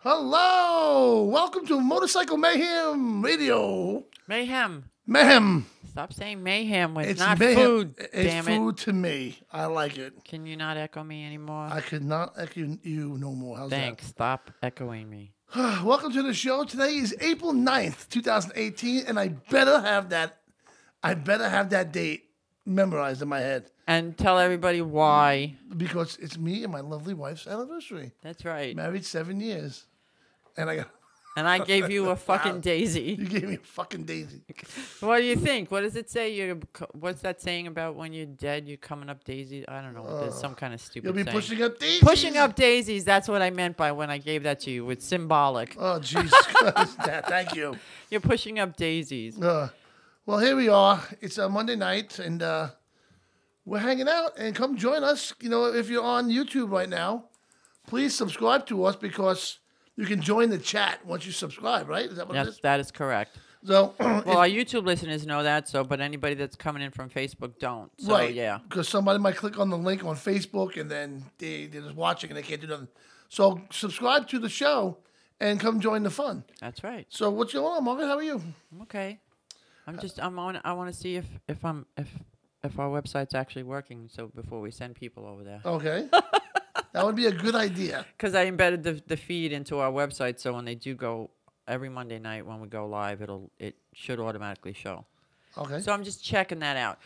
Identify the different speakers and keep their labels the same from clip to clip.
Speaker 1: Hello, welcome to Motorcycle Mayhem Radio.
Speaker 2: Mayhem.
Speaker 1: Mayhem.
Speaker 2: Stop saying mayhem. It's not
Speaker 1: mayhem.
Speaker 2: food.
Speaker 1: It's
Speaker 2: damn
Speaker 1: food
Speaker 2: it.
Speaker 1: to me. I like it.
Speaker 2: Can you not echo me anymore?
Speaker 1: I could not echo you no more. How's
Speaker 2: Thanks. Stop echoing me.
Speaker 1: that? Welcome to the show. Today is April 9th, 2018, and I better have that date memorized in my head.
Speaker 2: And tell everybody why.
Speaker 1: Because it's me and my lovely wife's anniversary.
Speaker 2: That's right.
Speaker 1: Married 7 years. And
Speaker 2: I gave you a fucking daisy.
Speaker 1: You gave me a fucking daisy.
Speaker 2: What do you think? What does it say? What's that saying about when you're dead, you're coming up daisies? I don't know. There's some kind of stupid
Speaker 1: You'll be
Speaker 2: saying.
Speaker 1: pushing up daisies.
Speaker 2: Pushing up daisies. That's what I meant by when I gave that to you. It's symbolic.
Speaker 1: Oh, Jesus Christ. Thank you.
Speaker 2: You're pushing up daisies.
Speaker 1: Well, here we are. It's a Monday night, and we're hanging out. And come join us. You know, if you're on YouTube right now, please subscribe to us because you can join the chat once you subscribe, right? Is that what it is?
Speaker 2: Yes, that is correct.
Speaker 1: So,
Speaker 2: well, our YouTube listeners know that, but anybody that's coming in from Facebook don't. So,
Speaker 1: right.
Speaker 2: Yeah.
Speaker 1: Because somebody might click on the link on Facebook, and then they're just watching, and they can't do nothing. So subscribe to the show and come join the fun.
Speaker 2: That's right.
Speaker 1: So what's going on, Margaret? How are you?
Speaker 2: I'm okay. I'm on. I want to see if our website's actually working. So before we send people over there.
Speaker 1: Okay. That would be a good idea.
Speaker 2: Because I embedded the feed into our website, so when they do go every Monday night when we go live, it should automatically show.
Speaker 1: Okay.
Speaker 2: So I'm just checking that out.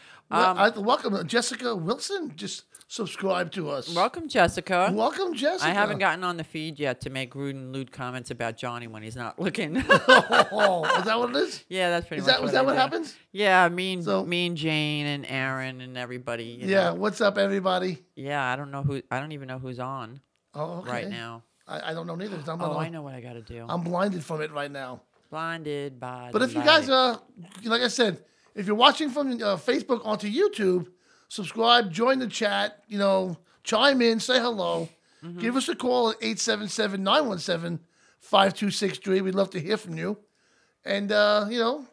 Speaker 1: Welcome, Jessica Wilson. Just subscribe to us.
Speaker 2: Welcome, Jessica.
Speaker 1: Welcome, Jessica.
Speaker 2: I haven't gotten on the feed yet to make rude and lewd comments about Johnny when he's not looking.
Speaker 1: Oh, is that what it is?
Speaker 2: Yeah, that's pretty much.
Speaker 1: Is that what happens?
Speaker 2: Yeah, me and Jane and Aaron and everybody. You know.
Speaker 1: What's up, everybody?
Speaker 2: Yeah, I don't even know who's on.
Speaker 1: Oh, okay.
Speaker 2: Right now.
Speaker 1: I don't know neither.
Speaker 2: I know what I got to do.
Speaker 1: I'm blinded from it right now.
Speaker 2: Blinded by.
Speaker 1: But if you guys like I said, if you're watching from Facebook onto YouTube, subscribe, join the chat. You know, chime in, say hello, give us a call at 877-917-5263. We'd love to hear from you. And you know,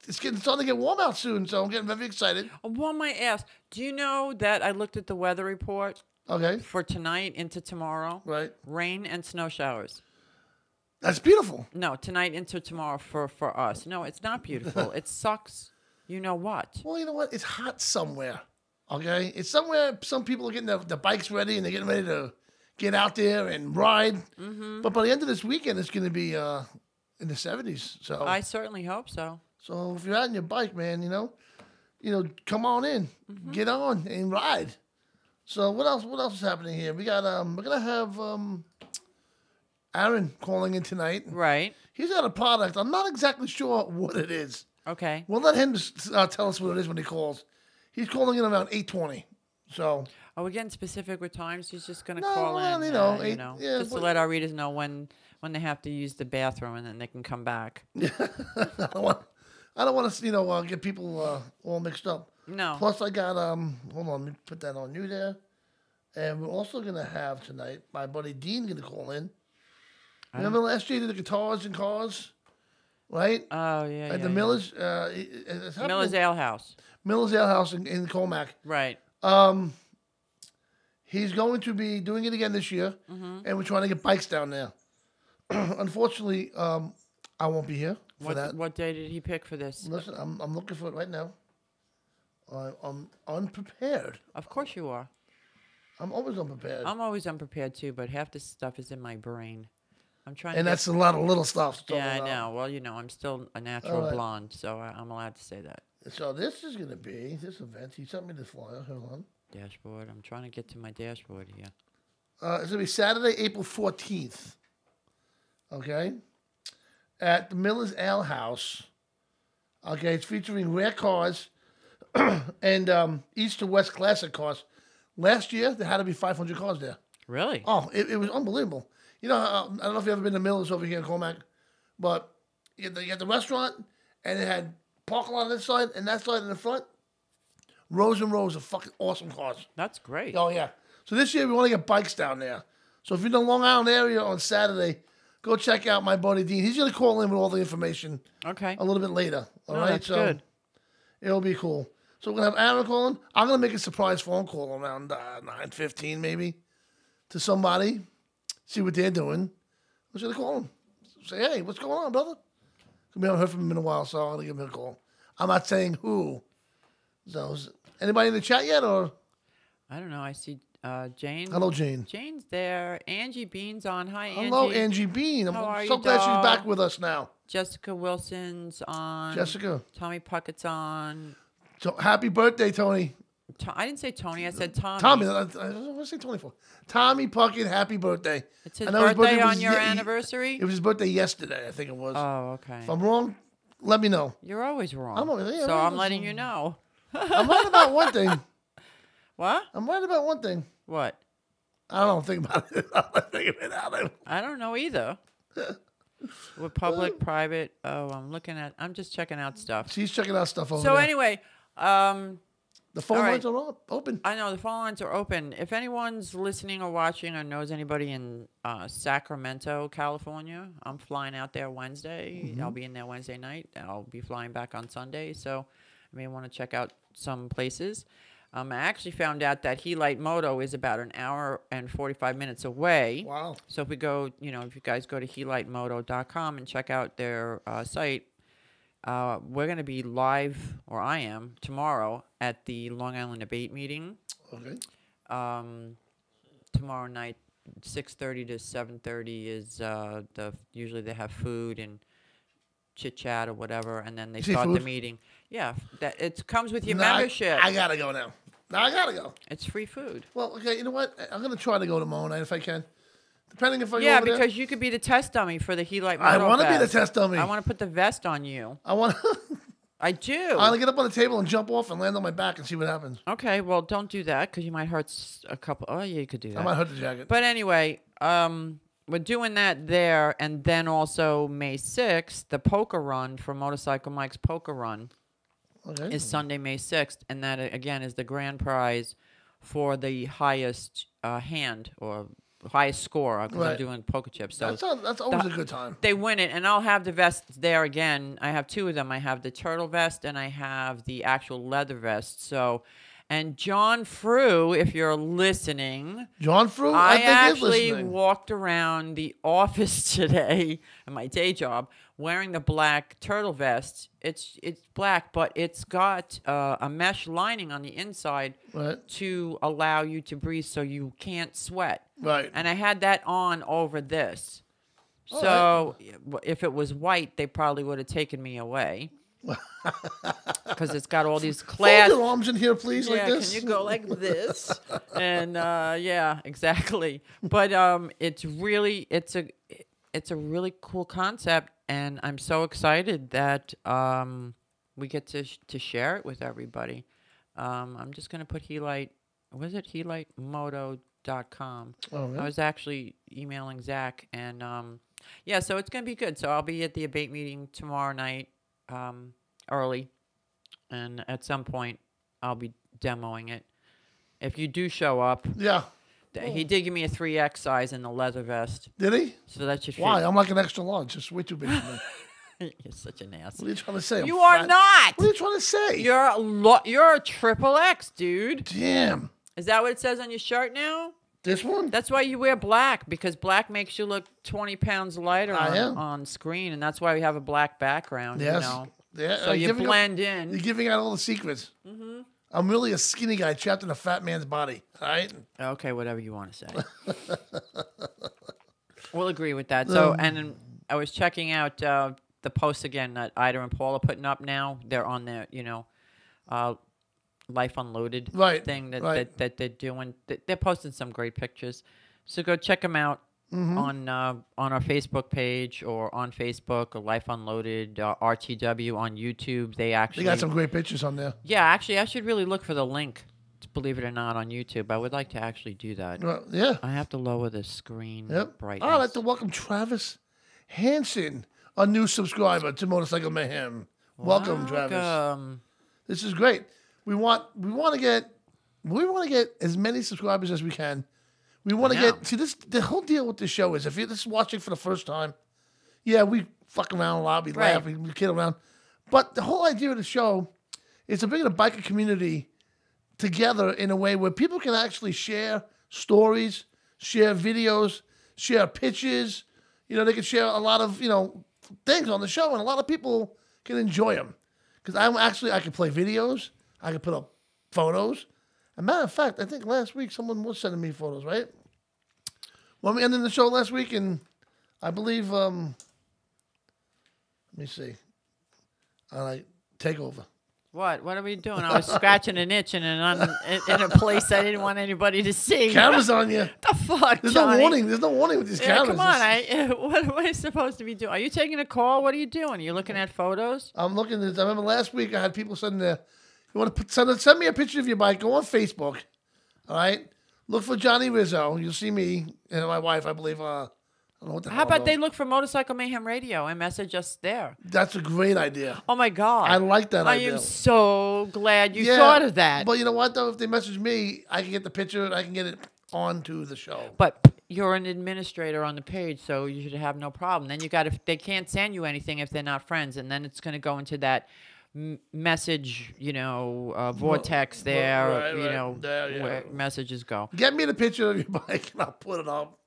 Speaker 1: it's starting to get warm out soon, so I'm getting very excited.
Speaker 2: One might ask, do you know that I looked at the weather report?
Speaker 1: Okay.
Speaker 2: For tonight into tomorrow.
Speaker 1: Right.
Speaker 2: Rain and snow showers.
Speaker 1: That's beautiful.
Speaker 2: No, tonight into tomorrow for us. No, it's not beautiful. It sucks. You know what?
Speaker 1: Well, you know what? It's hot somewhere. Okay? It's somewhere some people are getting the bikes ready and they're getting ready to get out there and ride. But by the end of this weekend, it's going to be in the 70s. So
Speaker 2: I certainly hope so.
Speaker 1: So if you're out on your bike, man, you know, come on in, get on and ride. So what else is happening here? We got we're gonna have Aaron calling in tonight.
Speaker 2: Right.
Speaker 1: He's got a product. I'm not exactly sure what it is.
Speaker 2: Okay.
Speaker 1: We'll let him tell us what it is when he calls. He's calling in around 8:20. So.
Speaker 2: Are we getting specific with times? He's just gonna call in.
Speaker 1: Yeah,
Speaker 2: just to let our readers know when they have to use the bathroom and then they can come back.
Speaker 1: I don't want to get people all mixed up.
Speaker 2: No.
Speaker 1: Plus, I got hold on, let me put that on you there. And we're also gonna have tonight my buddy Dean gonna call in. Remember last year he did the guitars and cars, right?
Speaker 2: Oh yeah.
Speaker 1: At the Miller's
Speaker 2: Miller's Ale House.
Speaker 1: Miller's Ale House in Colmac.
Speaker 2: Right.
Speaker 1: He's going to be doing it again this year, and we're trying to get bikes down there. Unfortunately, I won't be here for that.
Speaker 2: What day did he pick for this?
Speaker 1: Listen, I'm looking for it right now. I'm unprepared.
Speaker 2: Of course you are.
Speaker 1: I'm always unprepared.
Speaker 2: I'm always unprepared too, but half this stuff is in my brain. I'm trying.
Speaker 1: And that's a lot of little stuff.
Speaker 2: Yeah, I know. Well, I'm still a natural blonde, so I'm allowed to say that.
Speaker 1: So this is going to be this event. He sent me the flyer. Hold on.
Speaker 2: Dashboard. I'm trying to get to my dashboard here.
Speaker 1: It's going to be Saturday, April 14th. Okay, at the Miller's Ale House. Okay, it's featuring rare cars and East to West classic cars. Last year, there had to be 500 cars there.
Speaker 2: Really?
Speaker 1: Oh, it was unbelievable. You know, I don't know if you've ever been to Miller's over here in Colmac, but you had the restaurant, and it had parking lot on this side and that side in the front. Rows and rows of fucking awesome cars.
Speaker 2: That's great.
Speaker 1: Oh, yeah. So this year, we want to get bikes down there. So if you're in the Long Island area on Saturday, go check out my buddy Dean. He's going to call in with all the information
Speaker 2: Okay.
Speaker 1: a little bit later. All right,
Speaker 2: That's good.
Speaker 1: It'll be cool. So we're going to have Aaron calling. I'm going to make a surprise phone call around 9:15 maybe to somebody, see what they're doing. I'm just going to call them. Say, hey, what's going on, brother? We haven't heard from him in a while, so I'm going to give him a call. I'm not saying who. So, anybody in the chat yet, or?
Speaker 2: I don't know. I see Jane.
Speaker 1: Hello, Jane.
Speaker 2: Jane's there. Angie Bean's on. Hi, Angie.
Speaker 1: Hello, Angie Bean.
Speaker 2: How are
Speaker 1: I'm so
Speaker 2: you,
Speaker 1: glad
Speaker 2: dog?
Speaker 1: she's back with us now.
Speaker 2: Jessica Wilson's on.
Speaker 1: Jessica.
Speaker 2: Tommy Puckett's on.
Speaker 1: So, happy birthday, Tony.
Speaker 2: I didn't say Tony. I said Tommy.
Speaker 1: Tommy. I was going to say 24. Tommy Puckett, happy birthday.
Speaker 2: It's his
Speaker 1: I know
Speaker 2: birthday on
Speaker 1: was
Speaker 2: your anniversary?
Speaker 1: It was his birthday yesterday, I think it was.
Speaker 2: Oh, okay.
Speaker 1: If I'm wrong, let me know.
Speaker 2: You're always wrong.
Speaker 1: I'm always- yeah,
Speaker 2: so
Speaker 1: right,
Speaker 2: I'm letting you know.
Speaker 1: I'm right about one thing.
Speaker 2: What?
Speaker 1: I'm right about one thing.
Speaker 2: What?
Speaker 1: I don't think about it. I'm not thinking it out.
Speaker 2: I don't know either. With public, private. Oh, I'm just checking out stuff.
Speaker 1: She's checking out stuff over
Speaker 2: So
Speaker 1: there.
Speaker 2: anyway,
Speaker 1: The phone
Speaker 2: all
Speaker 1: lines
Speaker 2: right.
Speaker 1: are open.
Speaker 2: I know the phone lines are open. If anyone's listening or watching or knows anybody in Sacramento, California, I'm flying out there Wednesday. I'll be in there Wednesday night. I'll be flying back on Sunday. So you may want to check out some places. I actually found out that Helite Moto is about an hour and 45 minutes away.
Speaker 1: Wow.
Speaker 2: So if we go, if you guys go to helitemoto.com and check out their site, we're going to be live, or I am, tomorrow at the Long Island debate meeting.
Speaker 1: Okay.
Speaker 2: Tomorrow night, 6:30 to 7:30 is usually they have food and chit chat or whatever, and then they start the meeting. Yeah, it comes with your membership.
Speaker 1: I gotta go now. I gotta go.
Speaker 2: It's free food.
Speaker 1: Well, okay. You know what? I'm gonna try to go tomorrow night if I can. Depending if I go
Speaker 2: Yeah,
Speaker 1: over there.
Speaker 2: because you could be the test dummy for the Helite Moto
Speaker 1: I want to be the
Speaker 2: vest.
Speaker 1: test dummy.
Speaker 2: I want to put the vest on you.
Speaker 1: I want.
Speaker 2: I do.
Speaker 1: I want to get up on the table and jump off and land on my back and see what happens.
Speaker 2: Okay, well, don't do that because you might hurt a couple. Oh, yeah, you could do that.
Speaker 1: I might hurt the jacket.
Speaker 2: But anyway, we're doing that there, and then also May 6th, the poker run for Motorcycle Mike's Poker Run is Sunday, May 6th, and that, again, is the grand prize for the highest hand or highest score because I'm doing poker chips. So
Speaker 1: that's always a good time.
Speaker 2: They win it, and I'll have the vests there again. I have two of them. I have the turtle vest, and I have the actual leather vest. So... And John Frew, if you're listening,
Speaker 1: John Frew,
Speaker 2: I
Speaker 1: think
Speaker 2: actually
Speaker 1: is listening.
Speaker 2: walked around the office today in my day job wearing the black turtle vest. It's black, but it's got a mesh lining on the inside to allow you to breathe so you can't sweat.
Speaker 1: Right.
Speaker 2: And I had that on over this. So if it was white, they probably would have taken me away. Because it's got all these class.
Speaker 1: Fold your arms in here, please, like this.
Speaker 2: Can you go like this? And yeah, exactly. But it's a really cool concept, and I'm so excited that we get to share it with everybody. I'm just gonna put Helite. Was it helitemoto.com?
Speaker 1: Oh, really?
Speaker 2: I was actually emailing Zach, and yeah, so it's gonna be good. So I'll be at the debate meeting tomorrow night. Early, and at some point I'll be demoing it. If you do show up, he did give me a 3X size in the leather vest.
Speaker 1: Did he?
Speaker 2: So that should fit.
Speaker 1: Why? I'm like an extra large. It's way too big for me.
Speaker 2: You're such an ass.
Speaker 1: What are you trying to say?
Speaker 2: You are not.
Speaker 1: What are you trying to say?
Speaker 2: You're a triple X, dude.
Speaker 1: Damn.
Speaker 2: Is that what it says on your shirt now?
Speaker 1: This one?
Speaker 2: That's why you wear black, because black makes you look 20 pounds lighter on screen, and that's why we have a black background.
Speaker 1: Yes.
Speaker 2: You know?
Speaker 1: Yeah.
Speaker 2: So you blend in.
Speaker 1: You're giving out all the secrets. I'm really a skinny guy trapped in a fat man's body. All right?
Speaker 2: Okay, whatever you want to say. We'll agree with that. So, and then I was checking out the posts again that Ida and Paul are putting up now. They're on their, Life Unloaded thing that they're doing. They're posting some great pictures. So go check them out. on our Facebook page or on Facebook or Life Unloaded RTW on YouTube. They actually
Speaker 1: got some great pictures on there.
Speaker 2: Yeah, actually, I should really look for the link. Believe it or not, on YouTube, I would like to actually do that.
Speaker 1: Well, yeah.
Speaker 2: I have to lower the screen brightness.
Speaker 1: I'd like to welcome Travis Hansen, a new subscriber to Motorcycle Mayhem. Welcome, Travis. This is great. We want to get as many subscribers as we can. We want to get the whole deal with the show is if you're just watching for the first time, yeah, we fuck around a lot, we laugh, we kid around, but the whole idea of the show is to bring the biker community together in a way where people can actually share stories, share videos, share pictures. You know, they can share a lot of, things on the show, and a lot of people can enjoy them. Because I can play videos, I can put up photos. As a matter of fact, I think last week someone was sending me photos, right? When we ended the show last week, and I believe, let me see. Take over.
Speaker 2: What? What are we doing? I was scratching an itch in a place I didn't want anybody to see.
Speaker 1: Camera's on you.
Speaker 2: The fuck,
Speaker 1: There's
Speaker 2: Johnny?
Speaker 1: no warning. There's no warning with these cameras.
Speaker 2: Come on. What am I supposed to be doing? Are you taking a call? What are you doing? Are you looking at photos?
Speaker 1: I'm looking at this. I remember last week I had people sending you want to send me a picture of your bike, go on Facebook. All right? Look for Johnny Rizzo. You'll see me and my wife, I believe. I don't know what the hell.
Speaker 2: How about they look for Motorcycle Mayhem Radio and message us there?
Speaker 1: That's a great idea.
Speaker 2: Oh, my God.
Speaker 1: I like that idea.
Speaker 2: I am so glad you thought of that.
Speaker 1: But you know what, though? If they message me, I can get the picture and I can get it onto the show.
Speaker 2: But you're an administrator on the page, so you should have no problem. Then they can't send you anything if they're not friends, and then it's going to go into that message, vortex there, where messages go.
Speaker 1: Get me the picture of your bike and I'll put it up.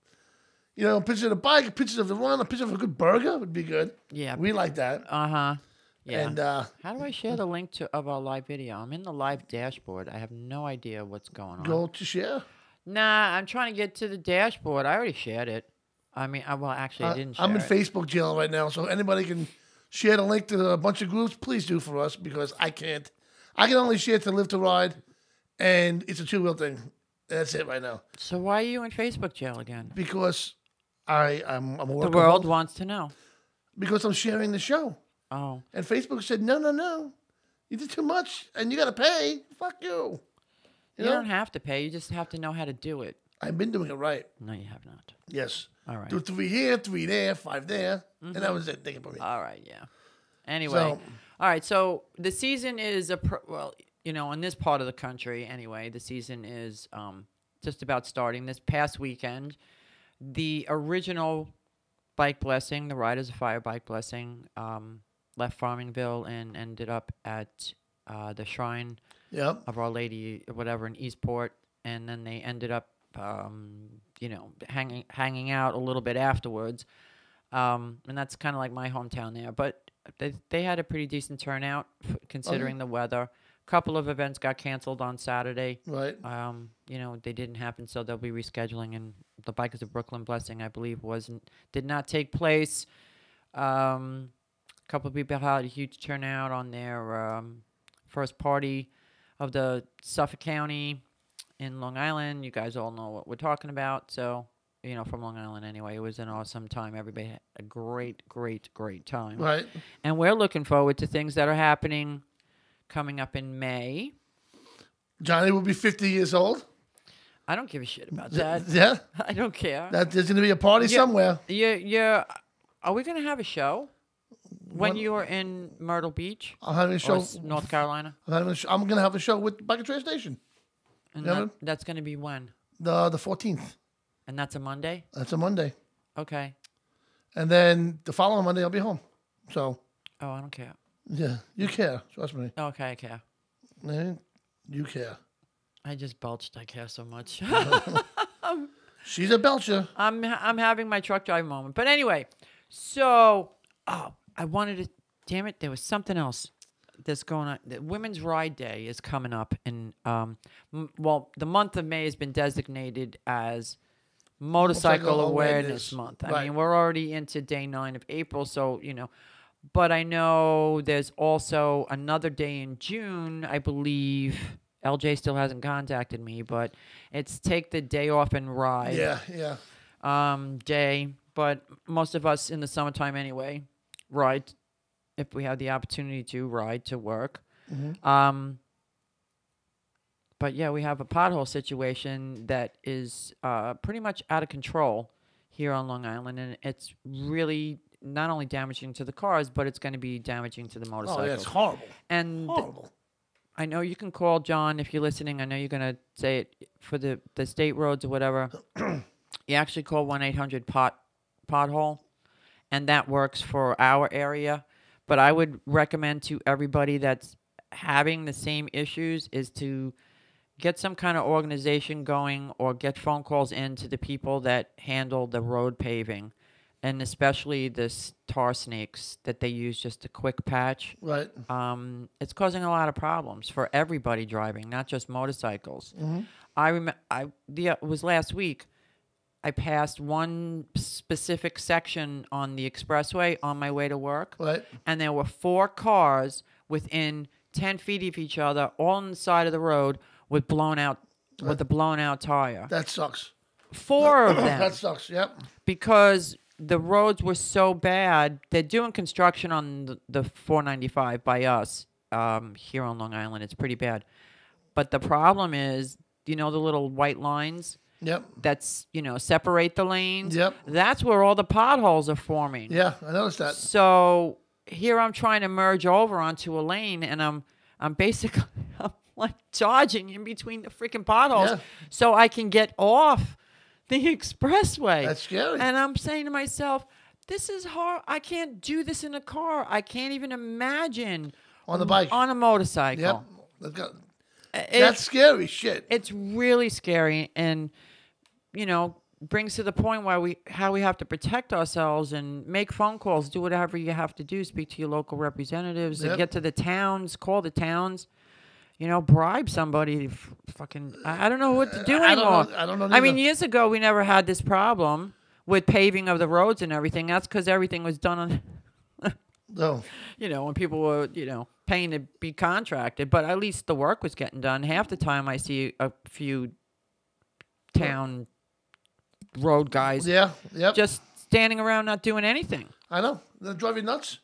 Speaker 1: A picture of the bike, pictures of the run, a picture of a good burger would be good.
Speaker 2: Yeah.
Speaker 1: We like that.
Speaker 2: Uh-huh. Yeah.
Speaker 1: And
Speaker 2: how do I share the link of our live video? I'm in the live dashboard. I have no idea what's going on.
Speaker 1: Go to share?
Speaker 2: Nah, I'm trying to get to the dashboard. I already shared it. I mean, I didn't share
Speaker 1: I'm in
Speaker 2: it.
Speaker 1: Facebook jail right now, so anybody can share the link to a bunch of groups. Please do for us because I can't. I can only share to Live to Ride, and it's a two-wheel thing. That's it right now.
Speaker 2: So why are you in Facebook jail again?
Speaker 1: Because I'm a workaholic.
Speaker 2: The world wants to know.
Speaker 1: Because I'm sharing the show.
Speaker 2: Oh.
Speaker 1: And Facebook said, no. You did too much, and you got to pay. Fuck you.
Speaker 2: You don't have to pay. You just have to know how to do it.
Speaker 1: I've been doing it right.
Speaker 2: No, you have not.
Speaker 1: Yes.
Speaker 2: All right.
Speaker 1: Do 3 here, 3 there, 5 there. And that was it. Take it from me.
Speaker 2: All right, yeah. Anyway. All right, so the season is, in this part of the country, anyway, the season is just about starting. This past weekend, the original bike blessing, the Riders of Fire bike blessing, left Farmingville and ended up at the Shrine of Our Lady, whatever, in Eastport. And then they ended up, hanging out a little bit afterwards. And that's kind of like my hometown there. But they had a pretty decent turnout considering the weather. A couple of events got canceled on Saturday.
Speaker 1: Right.
Speaker 2: They didn't happen, so they'll be rescheduling. And the Bikers of Brooklyn blessing, I believe, did not take place. A couple of people had a huge turnout on their first party of the Suffolk County in Long Island. You guys all know what we're talking about. So, from Long Island anyway, it was an awesome time. Everybody had a great, great, great time.
Speaker 1: Right.
Speaker 2: And we're looking forward to things that are happening coming up in May.
Speaker 1: Johnny will be 50 years old.
Speaker 2: I don't give a shit about that.
Speaker 1: Yeah?
Speaker 2: I don't care.
Speaker 1: There's going to be a party somewhere.
Speaker 2: Yeah. Are we going to have a show when you are in Myrtle Beach?
Speaker 1: I'm having a show.
Speaker 2: North Carolina?
Speaker 1: I'm going to have a show with Biker Train Station.
Speaker 2: And that's going to be when?
Speaker 1: The 14th.
Speaker 2: And that's a Monday?
Speaker 1: That's a Monday.
Speaker 2: Okay.
Speaker 1: And then the following Monday, I'll be home. So.
Speaker 2: Oh, I don't care.
Speaker 1: Yeah, you care. Trust me.
Speaker 2: Okay, I care.
Speaker 1: You care.
Speaker 2: I just belched. I care so much.
Speaker 1: She's a belcher.
Speaker 2: I'm having my truck drive moment. But anyway, so I wanted to. Damn it! There was something else that's going on. The Women's Ride Day is coming up, and the month of May has been designated as Motorcycle Awareness Month. I mean, we're already into day 9 of April, so But I know there's also another day in June, I believe. LJ still hasn't contacted me, but it's Take the Day Off and Ride.
Speaker 1: Yeah.
Speaker 2: day. But most of us in the summertime anyway ride, if we have the opportunity to ride to work. But yeah, we have a pothole situation that is pretty much out of control here on Long Island, and it's really not only damaging to the cars, but it's going to be damaging to the motorcycles.
Speaker 1: Oh, yeah, it's horrible.
Speaker 2: And
Speaker 1: horrible.
Speaker 2: I know you can call John if you're listening. I know you're going to say it for the state roads or whatever. You actually call 1-800-POTHOLE, and that works for our area. But I would recommend to everybody that's having the same issues is to get some kind of organization going or get phone calls in to the people that handle the road paving, and especially this tar snakes that they use just a quick patch.
Speaker 1: Right.
Speaker 2: It's causing a lot of problems for everybody driving, not just motorcycles. It was last week. I passed one specific section on the expressway on my way to work,
Speaker 1: Right.
Speaker 2: and there were 4 cars within 10 feet of each other, all on the side of the road, with a blown out tire.
Speaker 1: That sucks.
Speaker 2: 4 of them.
Speaker 1: That sucks. Yep.
Speaker 2: Because the roads were so bad. They're doing construction on the 495 by us here on Long Island. It's pretty bad. But the problem is, the little white lines?
Speaker 1: Yep.
Speaker 2: That's, separate the lanes?
Speaker 1: Yep.
Speaker 2: That's where all the potholes are forming.
Speaker 1: Yeah, I noticed that.
Speaker 2: So here I'm trying to merge over onto a lane, and I'm basically I'm like dodging in between the freaking potholes so I can get off the expressway.
Speaker 1: That's scary.
Speaker 2: And I'm saying to myself, this is hard. I can't do this in a car. I can't even imagine
Speaker 1: On the bike.
Speaker 2: on a motorcycle.
Speaker 1: Yep. That's scary shit.
Speaker 2: It's really scary, and brings to the point how we have to protect ourselves and make phone calls, do whatever you have to do, speak to your local representatives, and get to the towns, call the towns, bribe somebody. Fucking, I don't know what to do anymore.
Speaker 1: I don't know.
Speaker 2: I mean, years ago we never had this problem with paving of the roads and everything. That's because everything was done on.
Speaker 1: No.
Speaker 2: When people were, paying to be contracted, but at least the work was getting done. Half the time I see a few town road guys just standing around not doing anything.
Speaker 1: I know. That drives you nuts.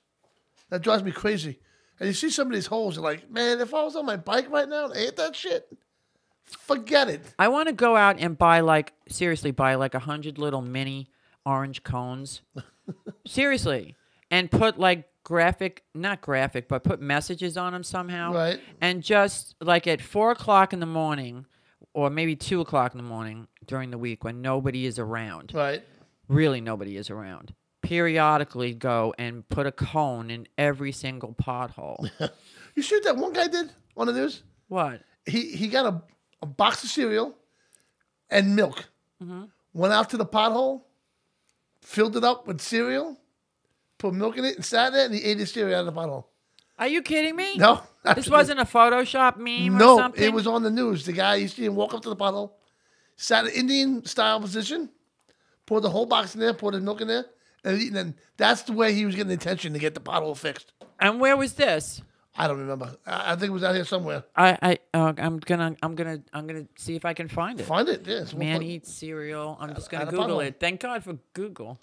Speaker 1: That drives me crazy. And you see some of these holes, you're like, man, if I was on my bike right now and I hit that shit, forget it.
Speaker 2: I want to go out and buy 100 little mini orange cones. Seriously. And put put messages on them somehow.
Speaker 1: Right.
Speaker 2: And just at 4 o'clock in the morning, or maybe 2 o'clock in the morning during the week when nobody is around.
Speaker 1: Right.
Speaker 2: Really nobody is around. Periodically go and put a cone in every single pothole.
Speaker 1: You see what that one guy did on the news?
Speaker 2: What?
Speaker 1: He got a box of cereal and milk. Went out to the pothole, filled it up with cereal, put milk in it, and sat there, and he ate his cereal out of the pothole.
Speaker 2: Are you kidding me?
Speaker 1: No.
Speaker 2: This wasn't a Photoshop meme
Speaker 1: no,
Speaker 2: or something?
Speaker 1: it was on the news. The guy, you see him walk up to the pothole, sat in Indian-style position, poured the whole box in there, poured his milk in there, and then that's the way he was getting the attention to get the pothole fixed.
Speaker 2: And where was this?
Speaker 1: I don't remember. I think it was out here somewhere.
Speaker 2: I'm gonna see if I can find it.
Speaker 1: Find it, yes.
Speaker 2: Man eats cereal. I'm just gonna Google it. Thank God for Google.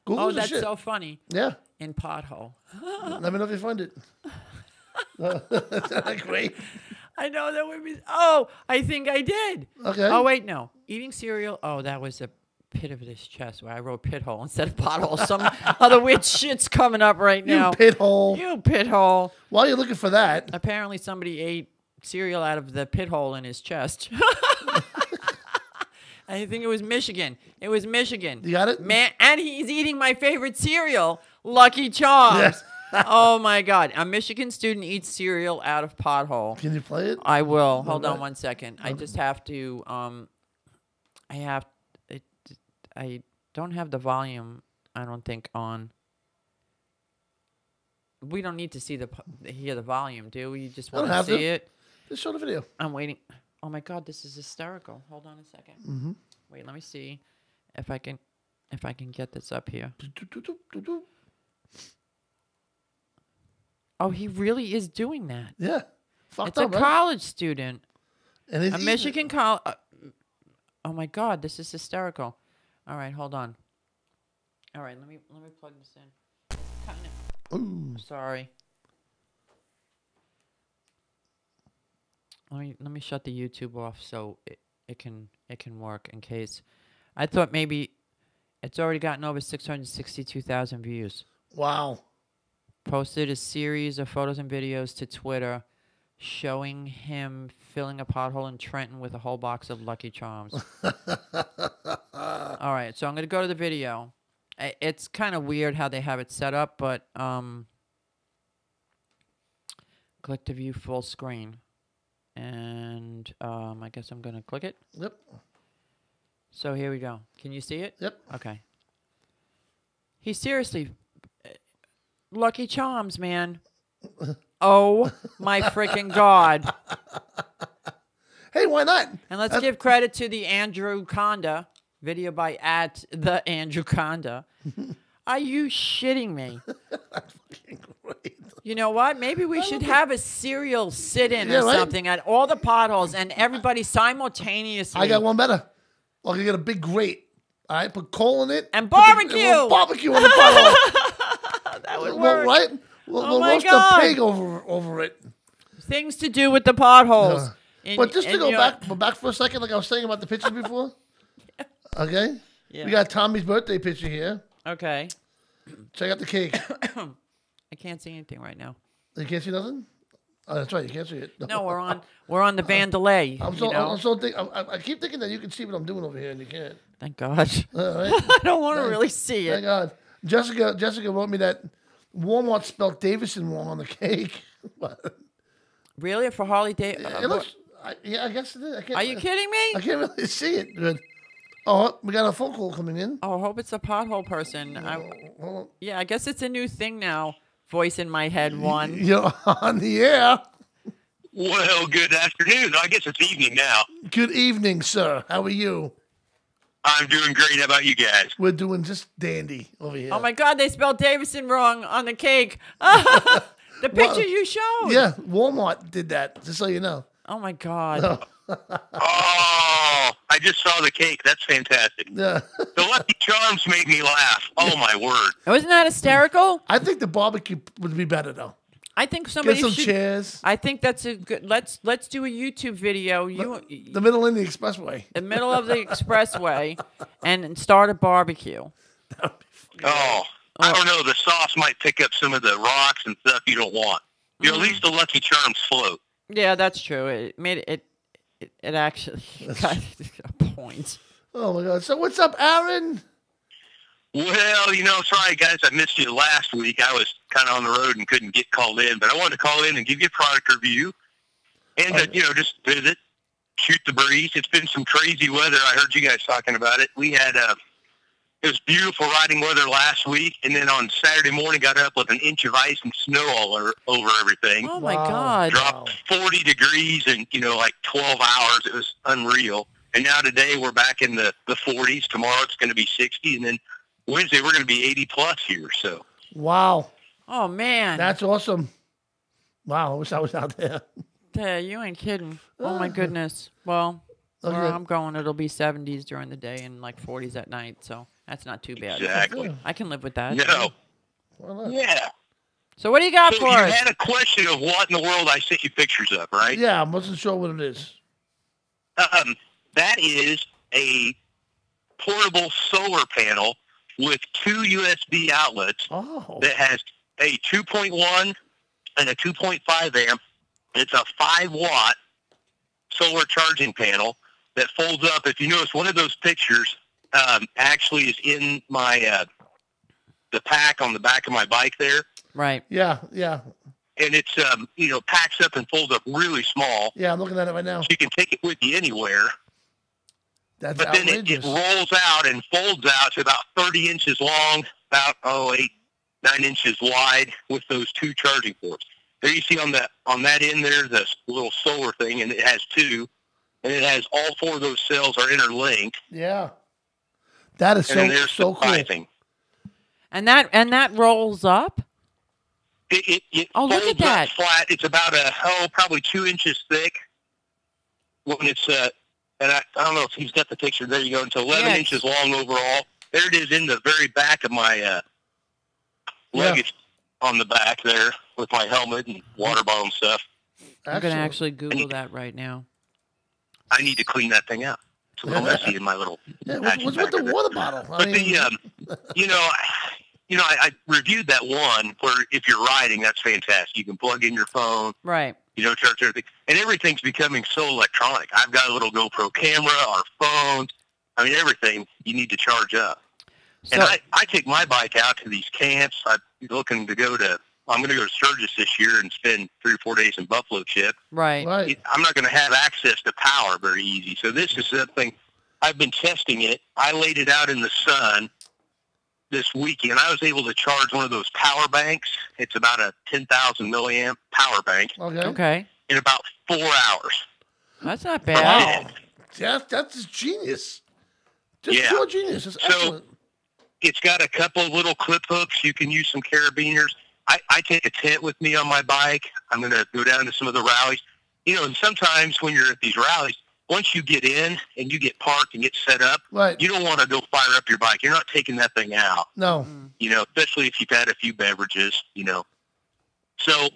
Speaker 1: Google's
Speaker 2: that's
Speaker 1: shit.
Speaker 2: so funny.
Speaker 1: Yeah.
Speaker 2: In pothole.
Speaker 1: Let me know if you find it. Isn't that great?
Speaker 2: I know that would be. Oh, I think I did.
Speaker 1: Okay.
Speaker 2: Oh wait, no. Eating cereal. Oh, that was a pit of his chest where I wrote pit hole instead of pothole. Some other weird shit's coming up right now.
Speaker 1: You pit hole.
Speaker 2: You pit hole.
Speaker 1: While you're looking for that.
Speaker 2: Apparently somebody ate cereal out of the pit hole in his chest. I think it was Michigan. It was Michigan.
Speaker 1: You got it?
Speaker 2: Man, and he's eating my favorite cereal, Lucky Charms.
Speaker 1: Yeah.
Speaker 2: Oh my God. A Michigan student eats cereal out of pothole.
Speaker 1: Can you play it?
Speaker 2: I will. Hold on 1 second. I just have to I don't have the volume, I don't think, on. We don't need to hear the volume, do we? You just want to see it?
Speaker 1: Just show the video.
Speaker 2: I'm waiting. Oh my God, this is hysterical. Hold on a second.
Speaker 1: Mm-hmm.
Speaker 2: Wait, let me see if I can get this up here. Oh, he really is doing that.
Speaker 1: Yeah.
Speaker 2: It's a college student.
Speaker 1: And
Speaker 2: a Michigan college. Oh my God, this is hysterical. All right, hold on. All right, let me plug this in.
Speaker 1: Ooh.
Speaker 2: Sorry. Let me shut the YouTube off so it can work in case. I thought maybe it's already gotten over 662,000 views.
Speaker 1: Wow.
Speaker 2: Posted a series of photos and videos to Twitter showing him filling a pothole in Trenton with a whole box of Lucky Charms. All right, so I'm going to go to the video. It's kind of weird how they have it set up, but click to view full screen. And I guess I'm going to click it.
Speaker 1: Yep.
Speaker 2: So here we go. Can you see it?
Speaker 1: Yep.
Speaker 2: Okay. He seriously... Lucky Charms, man. Oh, my freaking God.
Speaker 1: Hey, why not?
Speaker 2: And let's give credit to the Andrew Conda. Video by @theAndrewConda. Are you shitting me?
Speaker 1: That's fucking great.
Speaker 2: You know what? Maybe we should have a serial sit-in or
Speaker 1: right?
Speaker 2: something at all the potholes and everybody simultaneously.
Speaker 1: I got one better. Well, I get a big grate. All right, put coal in it.
Speaker 2: And barbecue.
Speaker 1: Barbecue on the pothole.
Speaker 2: That would work.
Speaker 1: Right? We'll
Speaker 2: my
Speaker 1: roast
Speaker 2: God.
Speaker 1: a pig over it.
Speaker 2: Things to do with the potholes.
Speaker 1: But just to go back for a second, like I was saying about the pictures before. Okay?
Speaker 2: Yeah.
Speaker 1: We got Tommy's birthday picture here.
Speaker 2: Okay.
Speaker 1: Check out the cake.
Speaker 2: I can't see anything right now.
Speaker 1: You can't see nothing? Oh, that's right. You can't see it.
Speaker 2: No, we're on the Vandalay.
Speaker 1: I keep thinking that you can see what I'm doing over here, and you can't.
Speaker 2: Thank God.
Speaker 1: All right.
Speaker 2: I don't want to really see
Speaker 1: Thank
Speaker 2: it.
Speaker 1: God. Jessica wrote me that Walmart spelled Davison wrong on the cake.
Speaker 2: Really? For Harley Davidson?
Speaker 1: I guess it is.
Speaker 2: Are you kidding me?
Speaker 1: I can't really see it. Good. Oh, we got a phone call coming in.
Speaker 2: Oh, I hope it's a pothole person.
Speaker 1: Hold on.
Speaker 2: Yeah, I guess it's a new thing now. Voice in my head one.
Speaker 1: You're on the air.
Speaker 3: Well, good afternoon. I guess it's evening now.
Speaker 1: Good evening, sir. How are you?
Speaker 3: I'm doing great. How about you guys?
Speaker 1: We're doing just dandy over here.
Speaker 2: Oh, my God, they spelled Davison wrong on the cake. The picture you showed.
Speaker 1: Yeah, Walmart did that, just so you know.
Speaker 2: Oh, my God.
Speaker 3: Oh, I just saw the cake. That's fantastic.
Speaker 1: Yeah.
Speaker 3: The Lucky Charms made me laugh. Oh, my word.
Speaker 2: Wasn't that hysterical?
Speaker 1: I think the barbecue would be better, though.
Speaker 2: I think somebody
Speaker 1: Get some
Speaker 2: should.
Speaker 1: chairs.
Speaker 2: I think that's a good. Let's do a YouTube video.
Speaker 1: The middle in the expressway.
Speaker 2: The middle of the expressway, and start a barbecue.
Speaker 3: Oh, I don't know. The sauce might pick up some of the rocks and stuff you don't want. You know, at least the Lucky Charms float.
Speaker 2: Yeah, that's true. It made it actually got a point.
Speaker 1: Oh my God! So what's up, Aaron?
Speaker 3: Well, sorry guys, I missed you last week. I was kind of on the road and couldn't get called in, but I wanted to call in and give you a product review and just visit, shoot the breeze. It's been some crazy weather. I heard you guys talking about it. We had it was beautiful riding weather last week, and then on Saturday morning got up with an inch of ice and snow all over everything.
Speaker 2: Oh my God!
Speaker 3: Dropped 40 degrees in like 12 hours. It was unreal. And now today we're back in the 40s. Tomorrow it's going to be 60, and then Wednesday we're going to be 80 plus here. So
Speaker 1: wow.
Speaker 2: Oh man,
Speaker 1: that's awesome. Wow, I wish I was out there.
Speaker 2: Yeah, you ain't kidding. Oh my goodness. Well, where I'm going, it'll be 70s during the day and like 40s at night. So that's not too bad.
Speaker 3: Exactly.
Speaker 2: I can live with that.
Speaker 3: No.
Speaker 1: Well,
Speaker 3: yeah.
Speaker 2: So what do you got for us?
Speaker 3: You had a question of what in the world I sent you pictures of, right?
Speaker 1: Yeah, I wasn't sure what it is.
Speaker 3: That is a portable solar panel with 2 USB outlets that has a 2.1 and a 2.5 amp. It's a 5-watt solar charging panel that folds up. If you notice, one of those pictures actually is in my the pack on the back of my bike there.
Speaker 2: Right.
Speaker 1: Yeah, yeah.
Speaker 3: And it's packs up and folds up really small.
Speaker 1: Yeah, I'm looking at it right now.
Speaker 3: So you can take it with you anywhere.
Speaker 1: That's
Speaker 3: but
Speaker 1: outrageous.
Speaker 3: then it rolls out and folds out to about 30 inches long, about 8, 9 inches wide with those 2 charging ports. There you see on that end there, the little solar thing, and it has 2, and it has all 4 of those cells are interlinked.
Speaker 1: Yeah, that is so cool.
Speaker 2: And that rolls up.
Speaker 3: It
Speaker 2: look at
Speaker 3: folds
Speaker 2: that!
Speaker 3: Up flat. It's about probably 2 inches thick when it's And I don't know if he's got the picture. There you go. It's 11 inches long overall. There it is in the very back of my luggage on the back there with my helmet and water bottle and stuff.
Speaker 2: I'm going to actually Google that right now.
Speaker 3: I need to clean that thing out. It's a little messy in my little.
Speaker 1: What's with the water bottle?
Speaker 3: But I reviewed that one where if you're riding, that's fantastic. You can plug in your phone.
Speaker 2: Right.
Speaker 3: Charge everything. And everything's becoming so electronic. I've got a little GoPro camera, our phones. I mean, everything you need to charge up. So, and I take my bike out to these camps. I'm going to go to Sturgis this year and spend 3 or 4 days in Buffalo Chip.
Speaker 2: Right.
Speaker 3: I'm not going to have access to power very easy. So this is something I've been testing it. I laid it out in the sun this weekend. I was able to charge one of those power banks. It's about a 10,000 milliamp power bank.
Speaker 2: Okay.
Speaker 3: In about 4 hours.
Speaker 2: That's not bad.
Speaker 1: Wow. That's genius. Just pure genius. It's excellent.
Speaker 3: It's got a couple of little clip hooks. You can use some carabiners. I take a tent with me on my bike. I'm going to go down to some of the rallies. And sometimes when you're at these rallies, once you get in and you get parked and get set up, you don't want to go fire up your bike. You're not taking that thing out.
Speaker 1: No.
Speaker 3: Especially if you've had a few beverages, So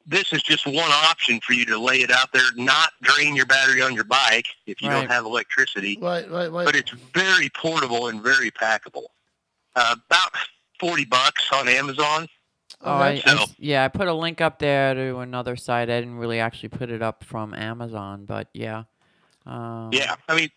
Speaker 3: this is just one option for you to lay it out there, not drain your battery on your bike if you don't have electricity.
Speaker 1: Right.
Speaker 3: But it's very portable and very packable. About $40 on Amazon.
Speaker 2: Oh, I put a link up there to another site. I didn't really actually put it up from Amazon, but yeah.
Speaker 3: I mean,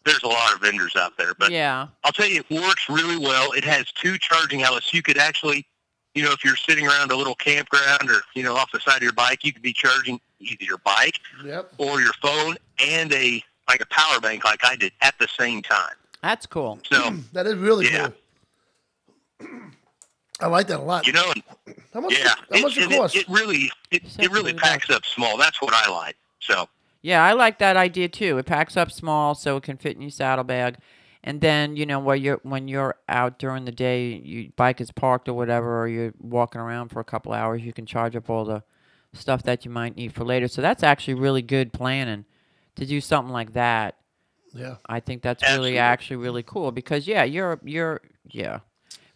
Speaker 3: there's a lot of vendors out there, but I'll tell you, it works really well. It has 2 charging outlets. You could actually, if you're sitting around a little campground or, off the side of your bike, you could be charging either your bike or your phone and a power bank like I did at the same time.
Speaker 2: That's cool.
Speaker 3: So
Speaker 1: that is really cool. I like that a lot.
Speaker 3: And
Speaker 1: how much it cost?
Speaker 3: It really packs up small. That's what I like. So
Speaker 2: yeah, I like that idea too. It packs up small so it can fit in your saddlebag. And then, when you're out during the day, your bike is parked or whatever, or you're walking around for a couple hours, you can charge up all the stuff that you might need for later. So that's actually really good planning to do something like that.
Speaker 1: Yeah.
Speaker 2: I think that's really cool because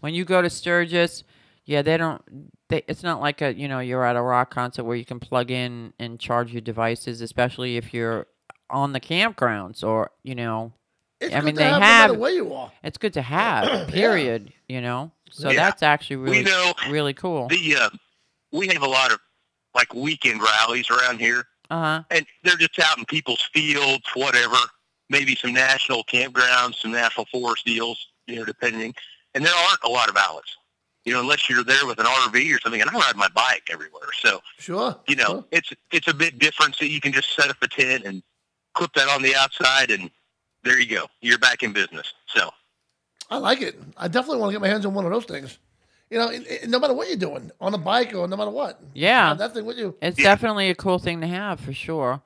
Speaker 2: when you go to Sturgis, it's not like you're at a rock concert where you can plug in and charge your devices, especially if you're on the campgrounds or,
Speaker 1: It's good to have no matter where you are.
Speaker 2: It's good to have, period, So that's actually really cool.
Speaker 3: We have a lot of weekend rallies around here.
Speaker 2: Uh-huh.
Speaker 3: And they're just out in people's fields, whatever, maybe some national campgrounds, some national forest deals, depending. And there aren't a lot of outlets, unless you're there with an RV or something. And I ride my bike everywhere. So, it's a big difference that you can just set up a tent and clip that on the outside and there you go. You're back in business. So
Speaker 1: I like it. I definitely want to get my hands on one of those things. No matter what you're doing, on a bike or no matter what.
Speaker 2: Yeah.
Speaker 1: That thing with you.
Speaker 2: It's definitely a cool thing to have for sure.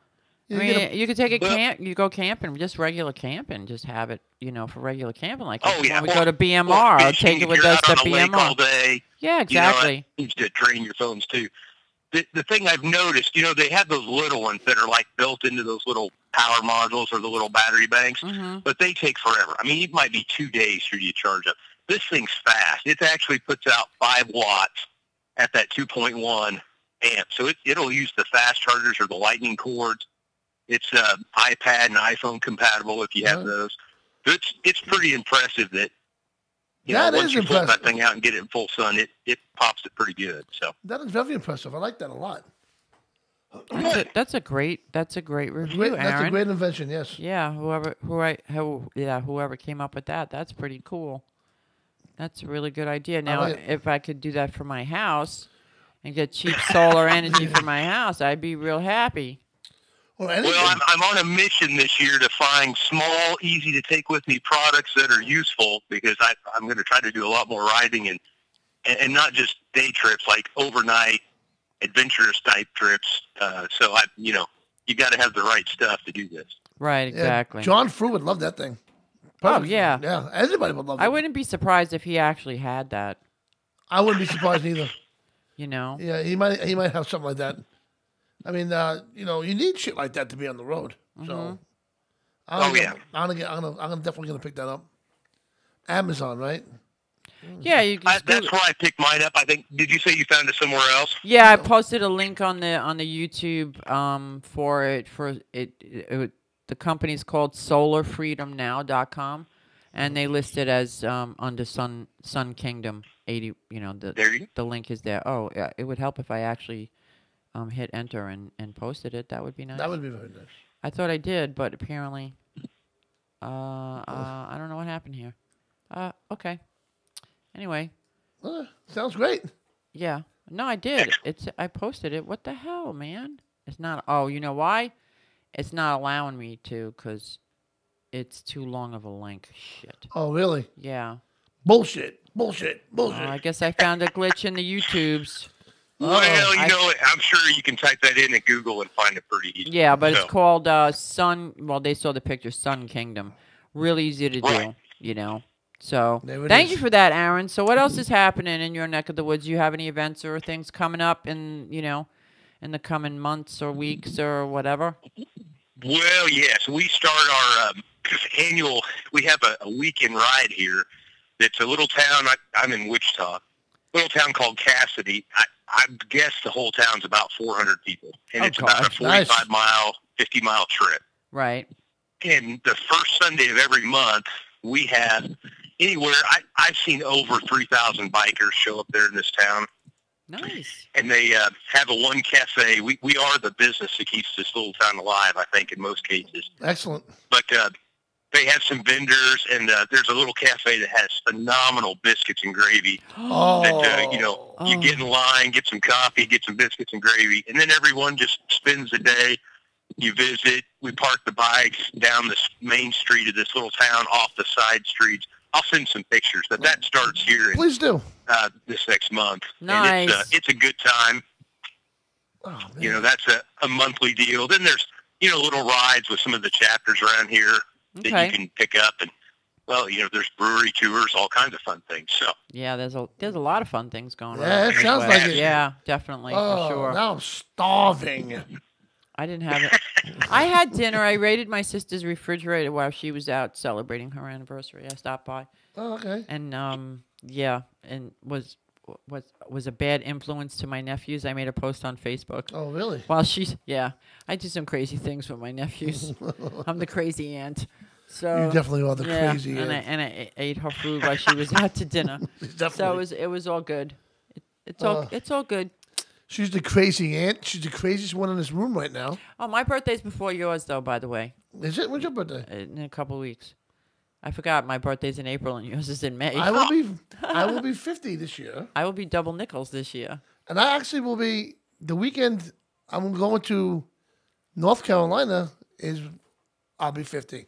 Speaker 2: You could take a camp. You go camping, just regular camping, just have it, for regular camping. Like when we go to BMR, I'll take it with us to BMR.
Speaker 3: All day,
Speaker 2: yeah, exactly.
Speaker 3: You to drain your phones too. The thing I've noticed, they have those little ones that are built into those little power modules or the little battery banks, but they take forever. I mean, it might be 2 days for you to charge up. This thing's fast. It actually puts out 5 watts at that 2.1 amp. So it'll use the fast chargers or the lightning cords. It's iPad and iPhone compatible if you have those. It's pretty impressive that once you pull that thing out and get it in full sun, it pops it pretty good. So
Speaker 1: that is very impressive. I like that a lot.
Speaker 2: That's a great review, Aaron.
Speaker 1: That's a great invention. Yes.
Speaker 2: Yeah. Whoever came up with that, that's pretty cool. That's a really good idea. Now, if I could do that for my house and get cheap solar energy for my house, I'd be real happy.
Speaker 3: Well, I'm on a mission this year to find small, easy to take with me products that are useful because I'm going to try to do a lot more riding and not just day trips, like overnight adventurous type trips. So you got to have the right stuff to do this.
Speaker 2: Right, exactly.
Speaker 1: John Frew would love that thing. Perfect.
Speaker 2: Oh yeah,
Speaker 1: yeah. Everybody would love it.
Speaker 2: I wouldn't be surprised if he actually had that.
Speaker 1: I wouldn't be surprised either.
Speaker 2: Yeah,
Speaker 1: he might have something like that. I mean, you need shit like that to be on the road. So, I'm definitely gonna pick that up. Amazon, right?
Speaker 2: Yeah, you can.
Speaker 3: That's where I picked mine up. I think. Did you say you found it somewhere else?
Speaker 2: Yeah, I posted a link on the YouTube for it the company's called solarfreedomnow.com, and they list it as under Sun Kingdom 80. You know, the link is there. Oh, yeah, it would help if I actually hit enter and posted it. That would be nice.
Speaker 1: That would be very nice.
Speaker 2: I thought I did, but apparently, I don't know what happened here. Okay. Anyway.
Speaker 1: Sounds great.
Speaker 2: Yeah. No, I did. I posted it. What the hell, man? It's not. Oh, you know why? It's not allowing me to because it's too long of a link. Shit.
Speaker 1: Oh, really?
Speaker 2: Yeah.
Speaker 1: Bullshit.
Speaker 2: I guess I found a glitch in the YouTubes.
Speaker 3: Well, you know, I'm sure you can type that in at Google and find it pretty easy.
Speaker 2: Yeah, but it's called Sun. Well, they saw the picture, Sun Kingdom. Really easy to do, you know. So thank you for that, Aaron. So what else is happening in your neck of the woods? Do you have any events or things coming up in the coming months or weeks or whatever?
Speaker 3: Well, yes, we start our annual. We have a weekend ride here. It's a little town. I'm in Wichita. Little town called Cassidy. I guess the whole town's about 400 people, and it's about a 45-mile, 50-mile trip.
Speaker 2: Right.
Speaker 3: And the first Sunday of every month, we have anywhere. I've seen over 3,000 bikers show up there in this town.
Speaker 2: Nice.
Speaker 3: And they have a one cafe. We are the business that keeps this little town alive, I think, in most cases.
Speaker 1: Excellent.
Speaker 3: But they have some vendors, and there's a little cafe that has phenomenal biscuits and gravy. You get in line, get some coffee, get some biscuits and gravy, and then everyone just spends the day. You visit. We park the bikes down this main street of this little town, off the side streets. I'll send some pictures, but that starts here.
Speaker 1: Please do.
Speaker 3: This next month.
Speaker 2: Nice.
Speaker 3: And it's a good time.
Speaker 1: Oh,
Speaker 3: you know, that's a monthly deal. Then there's, little rides with some of the chapters around here that you can pick up. And, well, there's brewery tours, all kinds of fun things. So
Speaker 2: yeah, there's a lot of fun things going on.
Speaker 1: Yeah, it sounds like it.
Speaker 2: Yeah, definitely, for sure.
Speaker 1: Now I'm starving.
Speaker 2: I didn't have it. I had dinner. I raided my sister's refrigerator while she was out celebrating her anniversary. I stopped by.
Speaker 1: Oh, okay.
Speaker 2: And and was a bad influence to my nephews. I made a post on Facebook.
Speaker 1: Oh, really?
Speaker 2: While I do some crazy things with my nephews. I'm the crazy aunt. So
Speaker 1: you definitely are the crazy aunt.
Speaker 2: And I ate her food while she was out to dinner. So it was all good. It's all good.
Speaker 1: She's the crazy aunt. She's the craziest one in this room right now.
Speaker 2: Oh, my birthday's before yours, though, by the way.
Speaker 1: Is it? When's your birthday?
Speaker 2: In a couple of weeks. I forgot my birthday's in April and yours is in May.
Speaker 1: I will be 50 this year.
Speaker 2: I will be double nickels this year.
Speaker 1: And I actually will be the weekend I'm going to North Carolina I'll be 50.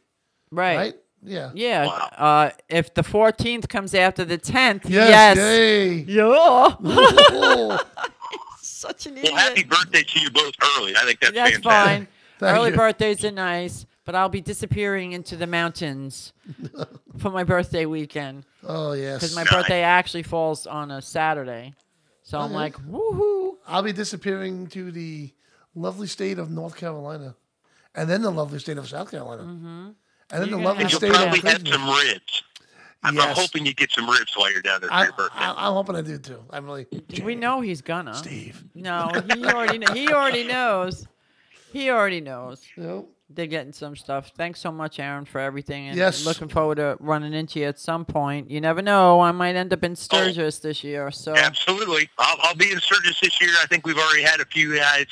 Speaker 2: Right?
Speaker 1: Yeah.
Speaker 2: Yeah.
Speaker 3: Wow.
Speaker 2: If the 14th comes after the 10th,
Speaker 1: yes.
Speaker 2: Yeah. Such an idiot.
Speaker 3: Well, happy birthday to you both early. I think that's fantastic.
Speaker 2: Fine. Early
Speaker 1: you.
Speaker 2: Birthdays are nice, but I'll be disappearing into the mountains for my birthday weekend.
Speaker 1: Oh, yes.
Speaker 2: Because my birthday actually falls on a Saturday. So I'm like, woohoo.
Speaker 1: I'll be disappearing to the lovely state of North Carolina and then the lovely state of South Carolina. Mm-hmm. And then the lovely state of
Speaker 3: You'll probably have some ribs. I'm hoping you get some ribs while you're down there for your birthday.
Speaker 1: I'm hoping I do too. I'm really.
Speaker 2: We know he's gonna.
Speaker 1: Steve.
Speaker 2: No, he already knows. He already knows.
Speaker 1: Nope.
Speaker 2: They're getting some stuff. Thanks so much, Aaron, for everything. And
Speaker 1: yes.
Speaker 2: Looking forward to running into you at some point. You never know. I might end up in Sturgis this year. So
Speaker 3: absolutely, I'll be in Sturgis this year. I think we've already had a few guys.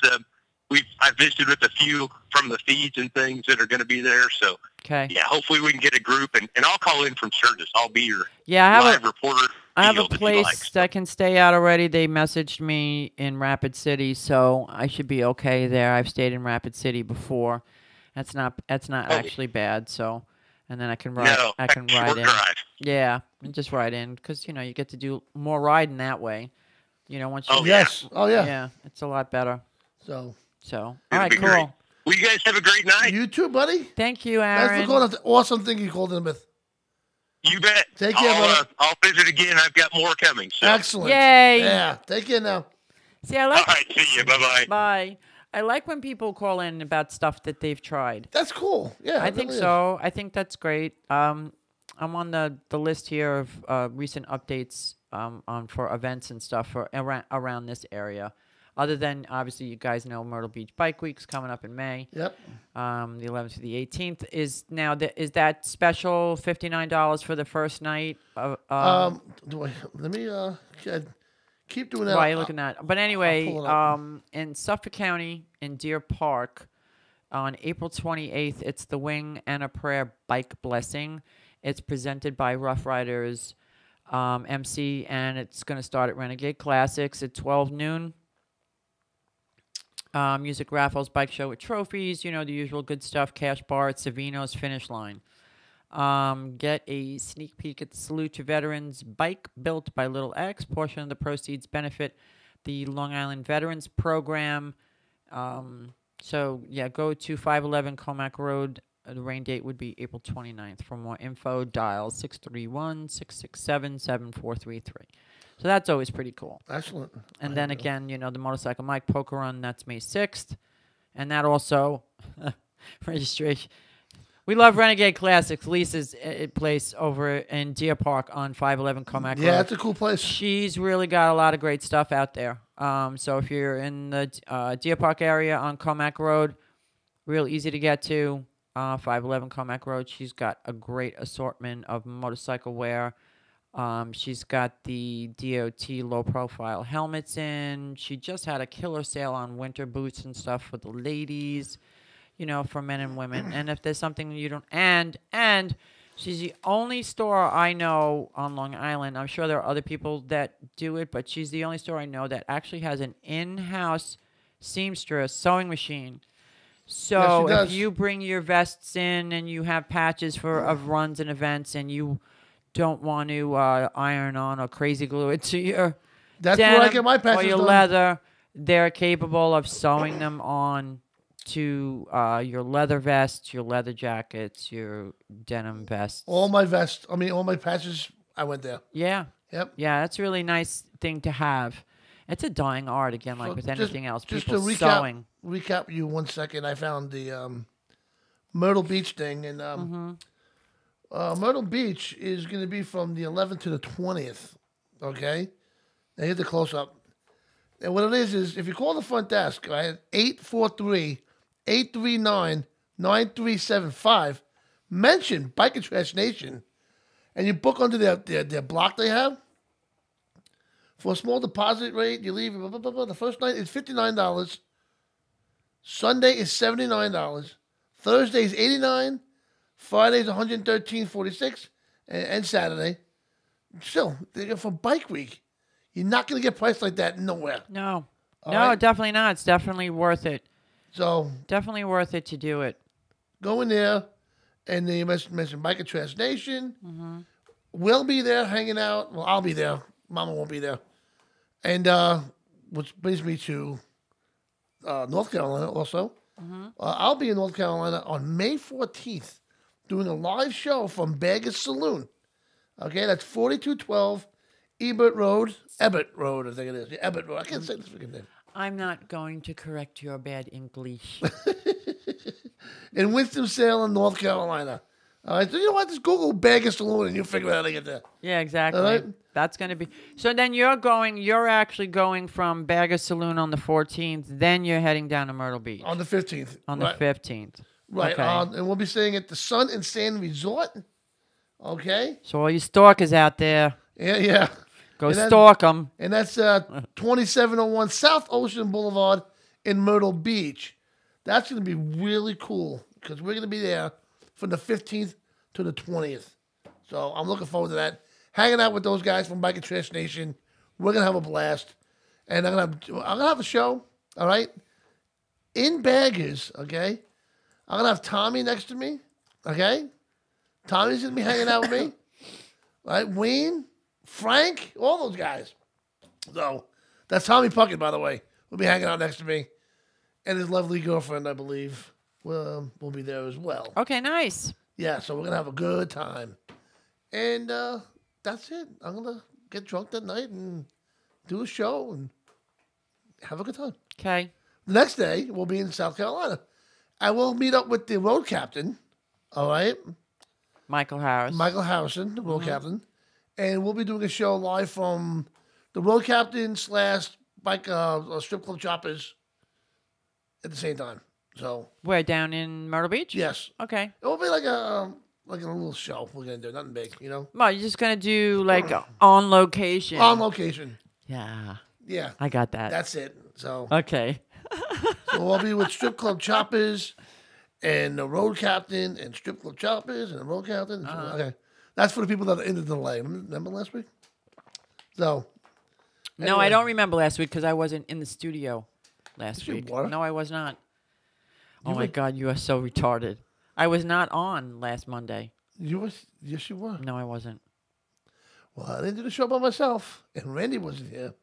Speaker 3: I've visited with a few from the feeds and things that are going to be there. So yeah, hopefully we can get a group, and I'll call in from Sturgis. I'll be your live reporter.
Speaker 2: I have a place that can stay out already. They messaged me in Rapid City, so I should be okay there. I've stayed in Rapid City before. That's not actually bad. So, and then I can ride. I can ride in.
Speaker 3: Drive.
Speaker 2: Yeah, and just ride in because you get to do more riding that way. Once you.
Speaker 1: Oh yes. Oh yeah.
Speaker 2: Yeah, it's a lot better.
Speaker 1: So.
Speaker 2: All right, cool.
Speaker 3: Great. Well, you guys have a great night.
Speaker 1: You too, buddy.
Speaker 2: Thank you, Aaron.
Speaker 1: Thanks for calling. The awesome thing you called in with.
Speaker 3: You bet.
Speaker 1: Take care, brother.
Speaker 3: I'll visit again. I've got more coming. So.
Speaker 1: Excellent.
Speaker 2: Yay.
Speaker 1: Yeah. Take care now.
Speaker 2: See, I like.
Speaker 3: All right. See you. Bye-bye.
Speaker 2: Bye. I like when people call in about stuff that they've tried.
Speaker 1: That's cool. Yeah,
Speaker 2: I think so. I think that's great. I'm on the list here of recent updates on for events and stuff for around this area. Other than obviously, you guys know Myrtle Beach Bike Week's coming up in May.
Speaker 1: Yep.
Speaker 2: The 11th to the 18th is now. Is that special $59 for the first night?
Speaker 1: Let me keep doing that.
Speaker 2: Why are you looking at? But anyway, in Suffolk County, in Deer Park, on April 28th, it's the Wing and a Prayer Bike Blessing. It's presented by Rough Riders MC, and it's going to start at Renegade Classics at 12 noon. Music raffles, bike show with trophies, you know, the usual good stuff, cash bar at Savino's Finish Line. Get a sneak peek at the Salute to Veterans bike built by Little X. Portion of the proceeds benefit the Long Island Veterans Program. So, yeah, go to 511 Comac Road. The rain date would be April 29th. For more info, dial 631-667-7433. So that's always pretty cool.
Speaker 1: Excellent.
Speaker 2: And then again, you know, the Motorcycle Mike Poker Run, that's May 6th. And that also, registration. We love Renegade Classics. Lisa's place over in Deer Park on 511 Comac Road.
Speaker 1: Yeah, it's a cool place. She's
Speaker 2: really got a lot of great stuff out there. So if you're in the Deer Park area on Comac Road, real easy to get to, 511 Comac Road. She's got a great assortment of motorcycle wear. She's got the DOT low-profile helmets in. She just had a killer sale on winter boots and stuff for the ladies, you know, for men and women. And if there's something you don't... And she's the only store I know on Long Island. I'm sure there are other people that do it, but she's the only store I know that actually has an in-house seamstress sewing machine. So if you bring your vests in and you have patches of runs and events and you... don't want to iron on or crazy glue it to your denim
Speaker 1: where I get my patches
Speaker 2: or your
Speaker 1: done.
Speaker 2: leather, they're capable of sewing them on to your leather vests, your leather jackets, your denim vests.
Speaker 1: All my vests, all my patches, I went there.
Speaker 2: Yeah.
Speaker 1: Yep.
Speaker 2: Yeah, that's a really nice thing to have. It's a dying art, again, like with anything else.
Speaker 1: Just
Speaker 2: People
Speaker 1: to
Speaker 2: sewing.
Speaker 1: recap you 1 second, I found the Myrtle Beach thing, and Myrtle Beach is going to be from the 11th to the 20th, okay? Now, here's the close-up. And what it is if you call the front desk, right, 843-839-9375, mention Bike and Trash Nation, and you book under their block they have, for a small deposit rate, you leave, blah, blah, blah, blah. The first night is $59. Sunday is $79. Thursday is $89. Friday's $113.46, and Saturday. Still, for Bike Week, you're not going to get priced like that nowhere.
Speaker 2: No.
Speaker 1: Right?
Speaker 2: Definitely not. It's definitely worth it.
Speaker 1: So
Speaker 2: definitely worth it to do it. Go
Speaker 1: in there, and then you mentioned Bike and Trash Nation. Mm-hmm. We'll be there hanging out. Well, I'll be there. Mama won't be there. And which brings me to North Carolina also. Mm-hmm. I'll be in North Carolina on May 14th. Doing a live show from Bagger's Saloon. Okay, that's 4212 Ebert Road, I think it is. Yeah, Ebert Road. I can't say this freaking name.
Speaker 2: I'm not going to correct your bad English.
Speaker 1: In Winston-Salem, North Carolina. All right, so you know what? Just Google Bagger's Saloon and you'll figure out how to get there.
Speaker 2: Yeah, exactly. All right? That's going to be... So then you're actually going from Bagger's Saloon on the 14th, then you're heading down to Myrtle Beach.
Speaker 1: On the 15th.
Speaker 2: On the 15th.
Speaker 1: Right,
Speaker 2: okay.
Speaker 1: And we'll be staying at the Sun and Sand Resort. Okay.
Speaker 2: So all you stalkers out there,
Speaker 1: yeah,
Speaker 2: go stalk them.
Speaker 1: And that's 2701 South Ocean Boulevard in Myrtle Beach. That's going to be really cool because we're going to be there from the 15th to the 20th. So I'm looking forward to that. Hanging out with those guys from Bike and Trash Nation. We're going to have a blast, and I'm gonna have a show. All right, in Baggers. Okay. I'm going to have Tommy next to me, okay? Tommy's going to be hanging out with me, right? Wayne, Frank, all those guys. So, that's Tommy Puckett, by the way. Will be hanging out next to me. And his lovely girlfriend, I believe, will be there as well.
Speaker 2: Okay, nice.
Speaker 1: Yeah, so we're going to have a good time. And that's it. I'm going to get drunk that night and do a show and have a good time.
Speaker 2: Okay.
Speaker 1: The next day, we'll be in South Carolina. I will meet up with the road captain, all right?
Speaker 2: Michael Harris.
Speaker 1: Michael Harrison, the road captain. And we'll be doing a show live from the road captain / bike strip club choppers at the same time. So
Speaker 2: Where, down in Myrtle Beach?
Speaker 1: yes,
Speaker 2: Okay.
Speaker 1: it will be like a little show we're gonna do, nothing big, you know.
Speaker 2: Well, you're just going to do like on location.
Speaker 1: On location.
Speaker 2: Yeah.
Speaker 1: Yeah,
Speaker 2: I got that.
Speaker 1: that's it. So,
Speaker 2: Okay.
Speaker 1: so I'll be with strip club choppers and the road captain and strip club choppers and the road captain. Okay, that's for the people that are in the delay. Remember last week? So.
Speaker 2: No, I don't remember last week because I wasn't in the studio last
Speaker 1: Yes, you
Speaker 2: week.
Speaker 1: were.
Speaker 2: No, I was not. Oh
Speaker 1: You
Speaker 2: my
Speaker 1: were-
Speaker 2: God, you are so retarded. I was not on last Monday.
Speaker 1: Yes, you were.
Speaker 2: No, I wasn't.
Speaker 1: Well, I didn't do the show by myself, and Randy wasn't here.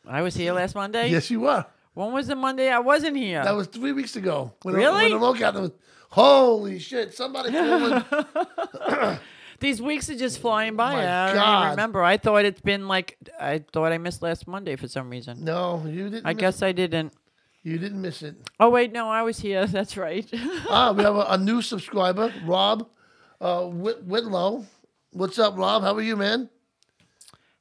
Speaker 2: I was here last Monday?
Speaker 1: Yes, you were.
Speaker 2: When was the Monday I wasn't here?
Speaker 1: That was 3 weeks ago.
Speaker 2: Really?
Speaker 1: When the road captain was, holy shit, somebody calling.
Speaker 2: These weeks are just flying by.
Speaker 1: My
Speaker 2: I don't
Speaker 1: God.
Speaker 2: even remember. I thought it's been like, I thought I missed last Monday for some reason.
Speaker 1: No, you didn't.
Speaker 2: I guess I didn't.
Speaker 1: You didn't miss it.
Speaker 2: Oh, wait, no, I was here. That's right.
Speaker 1: We have a new subscriber, Rob Whitlow. What's up, Rob? How are you, man?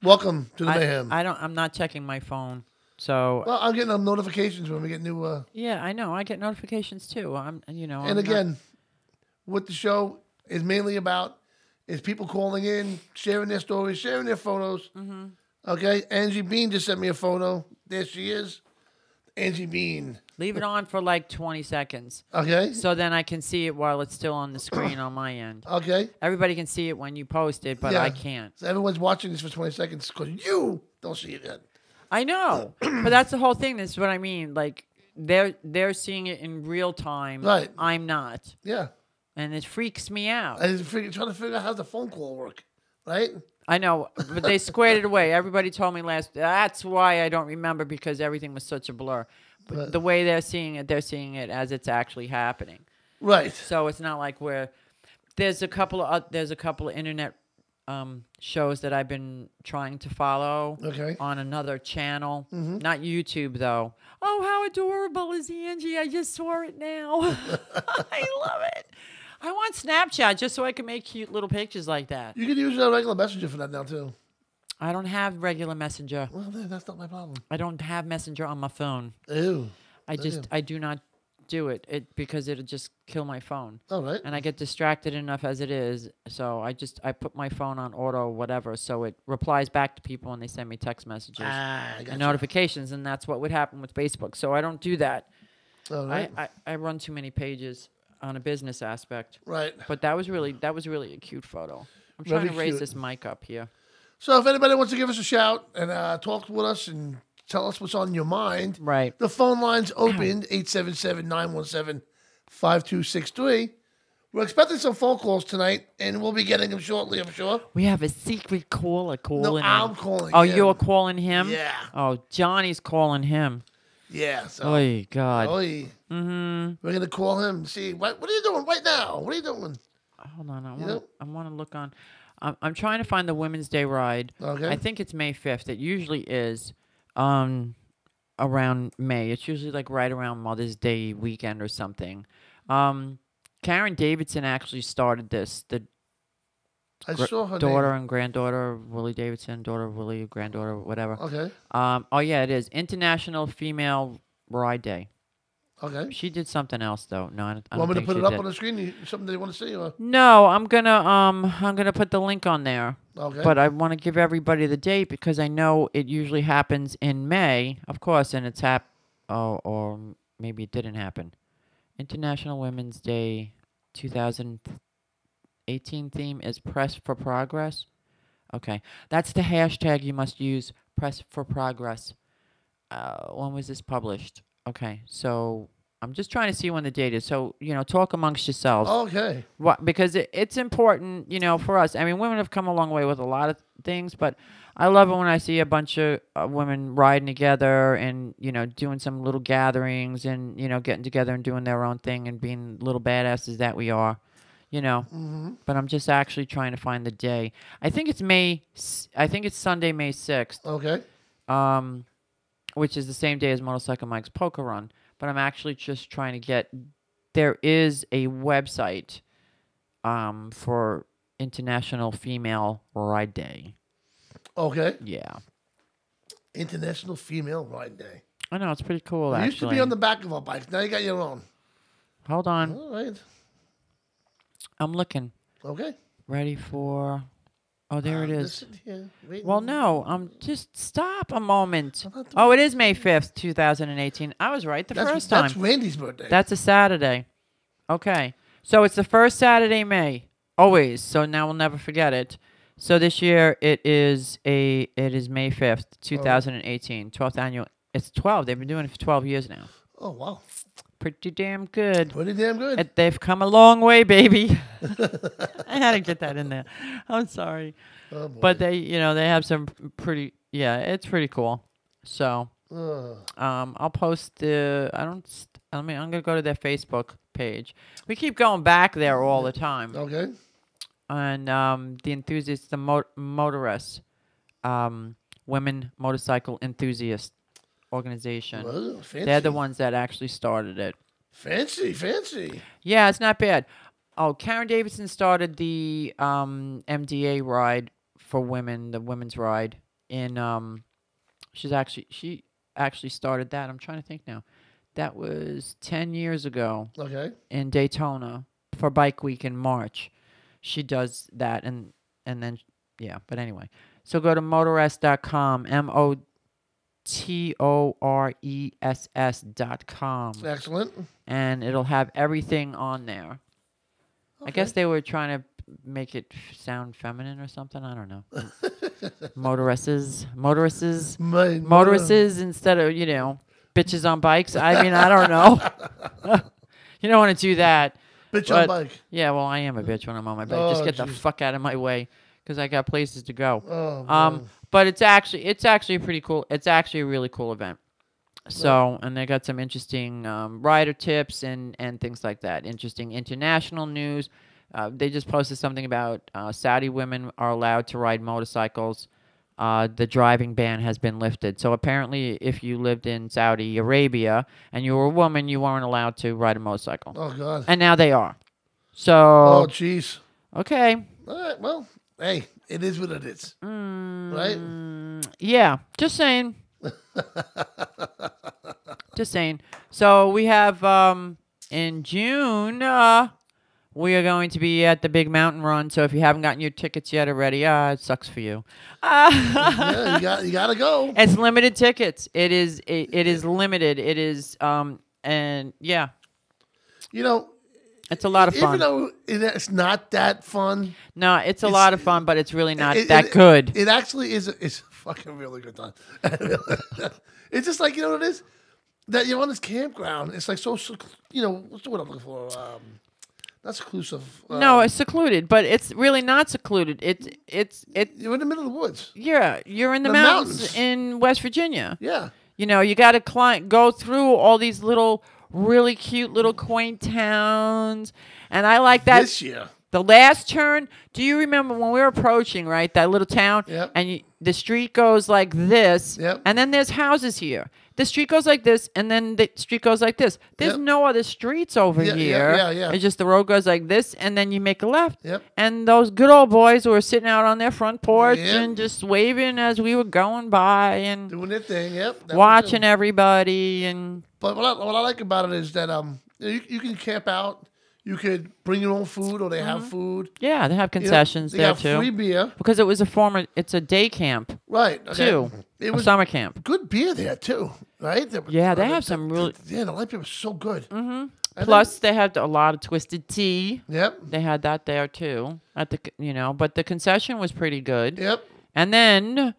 Speaker 1: Welcome to the Mayhem.
Speaker 2: I'm not checking my phone. So,
Speaker 1: Well, I'm getting notifications when we get new.
Speaker 2: yeah, I know. I get notifications too.
Speaker 1: And again, what the show is mainly about is people calling in, sharing their stories, sharing their photos. Mm-hmm. Okay, Angie Bean just sent me a photo. There she is, Angie Bean.
Speaker 2: leave it on for like 20 seconds.
Speaker 1: Okay.
Speaker 2: So then I can see it while it's still on the screen on my end.
Speaker 1: Okay.
Speaker 2: Everybody can see it when you post it, but
Speaker 1: Yeah.
Speaker 2: I can't.
Speaker 1: So everyone's watching this for 20 seconds because you don't see it yet.
Speaker 2: I know, but that's the whole thing. That's what I mean. Like they're seeing it in real time.
Speaker 1: Right.
Speaker 2: I'm not,
Speaker 1: Yeah.
Speaker 2: and it freaks me out.
Speaker 1: I was trying to figure out how the phone call work, right?
Speaker 2: I know, but they squared it away. Everybody told me that's why I don't remember because everything was such a blur. But the way they're seeing it as it's actually happening.
Speaker 1: Right.
Speaker 2: So it's not like there's a couple of internet shows that I've been trying to follow
Speaker 1: Okay.
Speaker 2: on another channel. Not YouTube though. Oh, how adorable is Angie? I just saw it now. I love it. I want Snapchat just so I can make cute little pictures like that.
Speaker 1: You can use a regular messenger for that now too.
Speaker 2: I don't have regular Messenger.
Speaker 1: Well, that's not my problem.
Speaker 2: I don't have Messenger on my phone.
Speaker 1: Ew.
Speaker 2: I do not do it because it'll just kill my phone.
Speaker 1: All right.
Speaker 2: And I get distracted enough as it is, so I put my phone on auto whatever, so it replies back to people when they send me text messages
Speaker 1: I got
Speaker 2: and notifications, and that's what would happen with Facebook. So I don't do that.
Speaker 1: All right.
Speaker 2: I run too many pages on a business aspect.
Speaker 1: Right.
Speaker 2: But that was really a cute photo. I'm trying
Speaker 1: Very
Speaker 2: to raise
Speaker 1: cute.
Speaker 2: this mic up here.
Speaker 1: So if anybody wants to give us a shout and talk with us and tell us what's on your mind,
Speaker 2: Right.
Speaker 1: the phone line's open, 877-917-5263. We're expecting some phone calls tonight, and we'll be getting them shortly, I'm sure.
Speaker 2: We have a secret caller calling in.
Speaker 1: I'm calling
Speaker 2: Oh,
Speaker 1: him.
Speaker 2: you're calling him?
Speaker 1: Yeah.
Speaker 2: Oh, Johnny's calling him.
Speaker 1: Yeah. So,
Speaker 2: Oh, God.
Speaker 1: We're going to call him and see, what are you doing right now? What are you doing?
Speaker 2: Hold on.
Speaker 1: know?
Speaker 2: I want to look on. I'm trying to find the Women's Day ride.
Speaker 1: Okay.
Speaker 2: I think it's May 5th. It usually is around May. It's usually like right around Mother's Day weekend or something. Karen Davidson actually started this. The
Speaker 1: I saw her
Speaker 2: daughter
Speaker 1: name.
Speaker 2: and granddaughter, Willie Davidson, daughter Willie, granddaughter, whatever.
Speaker 1: Okay.
Speaker 2: Oh, yeah, it is. International Female Ride Day.
Speaker 1: Okay.
Speaker 2: She did something else though. No, I don't
Speaker 1: Want me to
Speaker 2: think
Speaker 1: put
Speaker 2: she
Speaker 1: it up
Speaker 2: did.
Speaker 1: on the screen? Something they want to see? Or?
Speaker 2: No, I'm gonna put the link on there.
Speaker 1: Okay.
Speaker 2: But I want to give everybody the date because I know it usually happens in May, of course, and it's or maybe it didn't happen. International Women's Day 2018 theme is Press for Progress. Okay, that's the hashtag you must use. Press for Progress. When was this published? Okay, so I'm just trying to see when the date is. So, talk amongst yourselves.
Speaker 1: Okay.
Speaker 2: What? Because it's important, for us. I mean, women have come a long way with a lot of things, but I love it when I see a bunch of women riding together and, doing some little gatherings and, getting together and doing their own thing and being little badasses that we are, But I'm just actually trying to find the day. I think it's Sunday, May 6th.
Speaker 1: Okay.
Speaker 2: which is the same day as Motorcycle Mike's Poker Run. But I'm actually just trying to get. There is a website for International Female Ride Day.
Speaker 1: Okay.
Speaker 2: Yeah.
Speaker 1: International Female Ride Day.
Speaker 2: I know, it's pretty cool,
Speaker 1: It
Speaker 2: actually.
Speaker 1: used to be on the back of our bikes. Now you got your own.
Speaker 2: Hold on.
Speaker 1: All right.
Speaker 2: I'm looking.
Speaker 1: Okay.
Speaker 2: Ready for... Oh, there it is.
Speaker 1: Wait,
Speaker 2: Well, no. Just stop a moment. Oh, it is May 5th, 2018. I was right the first time.
Speaker 1: That's Randy's birthday.
Speaker 2: That's a Saturday. Okay. So it's the first Saturday in May. Always. So now we'll never forget it. So this year it is May 5th, 2018. 12th annual. It's 12. They've been doing it for 12 years now.
Speaker 1: Oh, wow.
Speaker 2: Pretty damn good.
Speaker 1: Pretty damn good.
Speaker 2: They've come a long way, baby. I had to get that in there. I'm sorry.
Speaker 1: Oh, boy.
Speaker 2: But they have some pretty, it's pretty cool. So, I'll post I'm going to go to their Facebook page. We keep going back there all the time.
Speaker 1: Okay.
Speaker 2: And the enthusiasts, the motorists, women motorcycle enthusiasts organization.
Speaker 1: Well, fancy.
Speaker 2: They're the ones that actually started it.
Speaker 1: Fancy.
Speaker 2: Yeah, it's not bad. Oh, Karen Davidson started the MDA ride for women, the women's ride in she actually started that. I'm trying to think now. That was 10 years ago.
Speaker 1: Okay.
Speaker 2: In Daytona for Bike Week in March. She does that and then but anyway. So go to motoress.com, MOTORESS.com.
Speaker 1: Excellent.
Speaker 2: And it'll have everything on there. Okay. I guess they were trying to make it sound feminine or something. I don't know. Motoresses instead of, bitches on bikes. I mean, I don't know. You don't want to do that.
Speaker 1: Bitch on bike.
Speaker 2: Yeah, well, I am a bitch when I'm on my bike. Just get the fuck out of my way because I got places to go.
Speaker 1: Oh,
Speaker 2: but it's actually pretty cool. It's actually a really cool event. So, and they got some interesting rider tips and things like that. Interesting international news. They just posted something about Saudi women are allowed to ride motorcycles. The driving ban has been lifted. So apparently, if you lived in Saudi Arabia and you were a woman, you weren't allowed to ride a motorcycle.
Speaker 1: Oh, God.
Speaker 2: And now they are. So.
Speaker 1: Oh, jeez.
Speaker 2: Okay.
Speaker 1: All right. Well, hey, it is what it is. Right?
Speaker 2: Yeah. Just saying. Just saying. So we have in June. We are going to be at the Big Mountain Run, so if you haven't gotten your tickets yet already, it sucks for you.
Speaker 1: Yeah, you gotta go.
Speaker 2: It's limited tickets. It is limited. It is and yeah. It's a lot of fun.
Speaker 1: Even though it's not that fun.
Speaker 2: No, it's a lot of fun, but it's really not that good.
Speaker 1: It actually is. It's a fucking really good time. It's just like, what it is? That you're on this campground. It's like what's the word I'm looking for? Not seclusive.
Speaker 2: No, it's secluded, but it's really not secluded.
Speaker 1: You're in the middle of the woods.
Speaker 2: Yeah, you're in the mountains in West Virginia.
Speaker 1: Yeah.
Speaker 2: You got to go through all these little, really cute little quaint towns, and I like that.
Speaker 1: This year.
Speaker 2: The last turn. Do you remember when we were approaching that little town?
Speaker 1: Yep.
Speaker 2: And the street goes like this.
Speaker 1: Yep.
Speaker 2: And then there's houses here. The street goes like this, and then the street goes like this. There's no other streets over here.
Speaker 1: Yeah.
Speaker 2: It's just the road goes like this, and then you make a left.
Speaker 1: Yep.
Speaker 2: And those good old boys who were sitting out on their front porch and just waving as we were going by and
Speaker 1: doing their thing. Yep.
Speaker 2: Watching everybody. And
Speaker 1: but what I like about it is that you can camp out. You could bring your own food, or they have food.
Speaker 2: Yeah, they have concessions there too.
Speaker 1: They have free beer
Speaker 2: because it's a day camp.
Speaker 1: Right. Okay.
Speaker 2: Too. It was summer camp.
Speaker 1: Good beer there too, right?
Speaker 2: They have some really.
Speaker 1: The light beer was so good.
Speaker 2: Mm-hmm. Plus, they had a lot of twisted tea.
Speaker 1: Yep.
Speaker 2: They had that there too. But the concession was pretty good.
Speaker 1: Yep.
Speaker 2: And then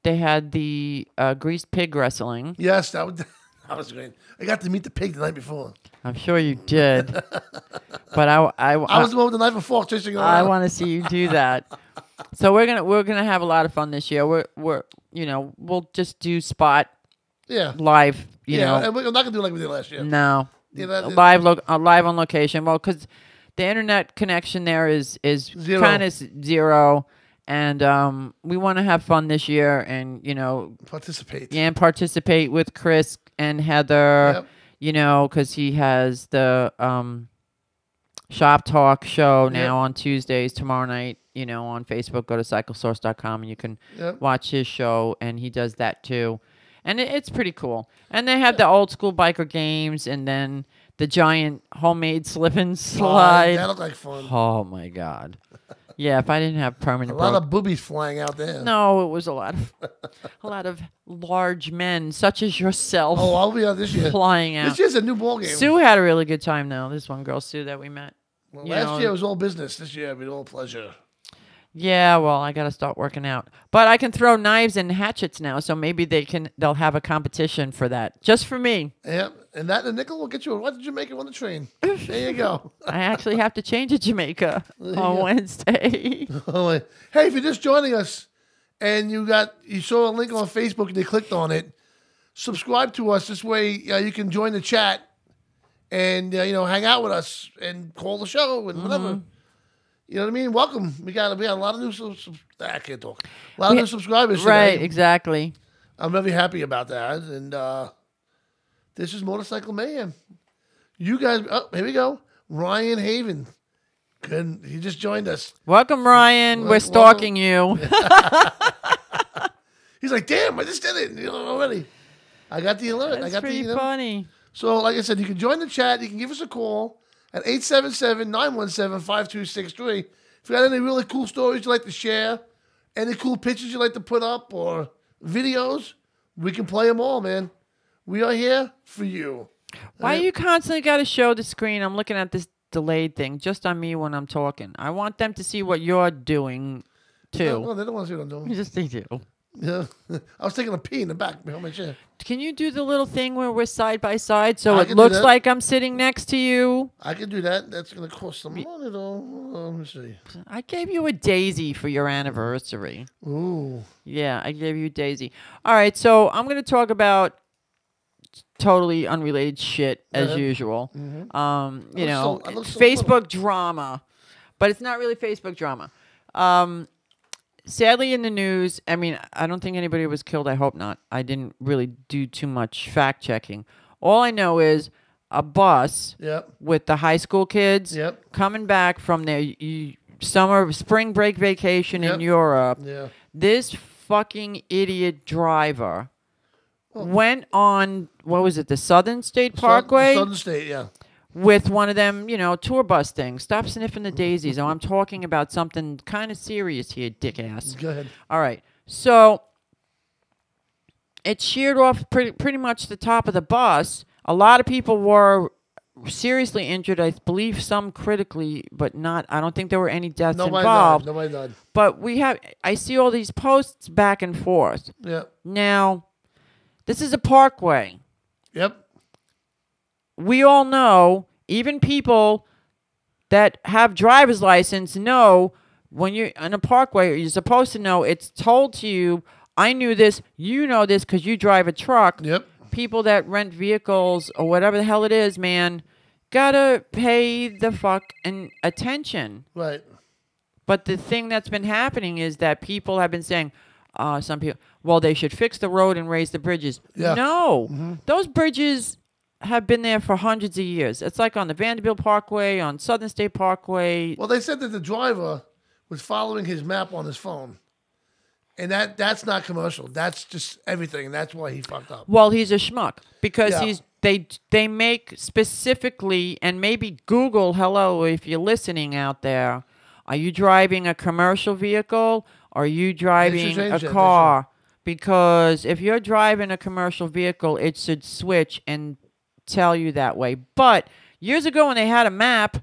Speaker 2: they had the greased pig wrestling.
Speaker 1: Yes, that was great. I got to meet the pig the night before.
Speaker 2: I'm sure you did. But I
Speaker 1: was the one with the knife and fork chasing around.
Speaker 2: I want to see you do that. So we're gonna have a lot of fun this year. We'll just do spot.
Speaker 1: Yeah.
Speaker 2: Live. You know.
Speaker 1: And we're not gonna do like we did last year.
Speaker 2: No. Live on location. Well, because the internet connection there is kind of zero, And we want to have fun this year and,
Speaker 1: Participate.
Speaker 2: Yeah, and participate with Chris and Heather, because he has the Shop Talk show now on Tuesdays, tomorrow night, on Facebook. Go to cyclesource.com and you can watch his show, and he does that too. And it's pretty cool. And they have the old school biker games, and then the giant homemade slip and slide.
Speaker 1: That looked like fun.
Speaker 2: Oh, my God. Yeah, if I didn't have permanent...
Speaker 1: A lot of boobies flying out there.
Speaker 2: No, it was a lot of large men, such as yourself.
Speaker 1: Oh, I'll be out this year.
Speaker 2: Flying out.
Speaker 1: This year's a new ball game.
Speaker 2: Sue had a really good time, though. This one girl, Sue, that we met.
Speaker 1: Well, last year was all business. This year, it'll be all pleasure.
Speaker 2: Yeah, well, I got to start working out. But I can throw knives and hatchets now, so maybe they'll have a competition for that. Just for me.
Speaker 1: Yep. And the nickel will get you a Jamaica on the train. There you go.
Speaker 2: I actually have to change to Jamaica on Wednesday.
Speaker 1: Hey, if you're just joining us and you saw a link on Facebook and you clicked on it, subscribe to us. This way you can join the chat and hang out with us and call the show and whatever. You know what I mean? Welcome. We got a lot of new I can't talk. A lot of new subscribers today.
Speaker 2: Right, exactly.
Speaker 1: I'm very happy about that. And this is Motorcycle Mayhem. You guys, here we go. Ryan Haven. Good. He just joined us.
Speaker 2: Welcome, Ryan. We're stalking you.
Speaker 1: He's like, damn, I just did it already. I got the alert.
Speaker 2: That's pretty funny.
Speaker 1: So, like I said, you can join the chat. You can give us a call at 877-917-5263. If you got any really cool stories you'd like to share, any cool pictures you'd like to put up or videos, we can play them all, man. We are here for you.
Speaker 2: Why you constantly got to show the screen? I'm looking at this delayed thing just on me when I'm talking. I want them to see what you're doing, too.
Speaker 1: No, they don't want to see what I'm doing.
Speaker 2: Just they do.
Speaker 1: Yeah. I was taking a pee in the back behind my chair.
Speaker 2: Can you do the little thing where we're side by side so it looks like I'm sitting next to you?
Speaker 1: I can do that. That's going to cost some money, though. Let me see.
Speaker 2: I gave you a daisy for your anniversary.
Speaker 1: Ooh.
Speaker 2: Yeah, I gave you a daisy. All right, so I'm going to talk about totally unrelated shit as usual. Facebook drama. But it's not really Facebook drama. Sadly, in the news, I mean, I don't think anybody was killed. I hope not. I didn't really do too much fact checking. All I know is a bus with the high school kids coming back from their spring break vacation in Europe. Yeah. This fucking idiot driver went on, what was it, the Southern State Parkway?
Speaker 1: Southern State, yeah.
Speaker 2: With one of them, tour bus things. Stop sniffing the daisies. I'm talking about something kind of serious here, dick-ass.
Speaker 1: Go ahead.
Speaker 2: All right. So, it sheared off pretty much the top of the bus. A lot of people were seriously injured. I believe some critically, but not. I don't think there were any deaths involved.
Speaker 1: Nobody died.
Speaker 2: But I see all these posts back and forth.
Speaker 1: Yeah.
Speaker 2: Now, this is a parkway.
Speaker 1: Yep.
Speaker 2: We all know, even people that have driver's license know when you're in a parkway, you're supposed to know. It's told to you. I knew this. You know this because you drive a truck.
Speaker 1: Yep.
Speaker 2: People that rent vehicles or whatever the hell it is, man, gotta pay the fucking attention.
Speaker 1: Right.
Speaker 2: But the thing that's been happening is that people have been saying, some people, well, they should fix the road and raise the bridges.
Speaker 1: Yeah.
Speaker 2: No. Those bridges have been there for hundreds of years. It's like on the Vanderbilt Parkway, on Southern State Parkway.
Speaker 1: Well, they said that the driver was following his map on his phone. And that's not commercial. That's just everything. And that's why he fucked up.
Speaker 2: Well, he's a schmuck. Because they make specifically, and maybe Google, hello, if you're listening out there, are you driving a commercial vehicle? Or are you driving a car? Because if you're driving a commercial vehicle, it should switch and tell you that way. But years ago when they had a map,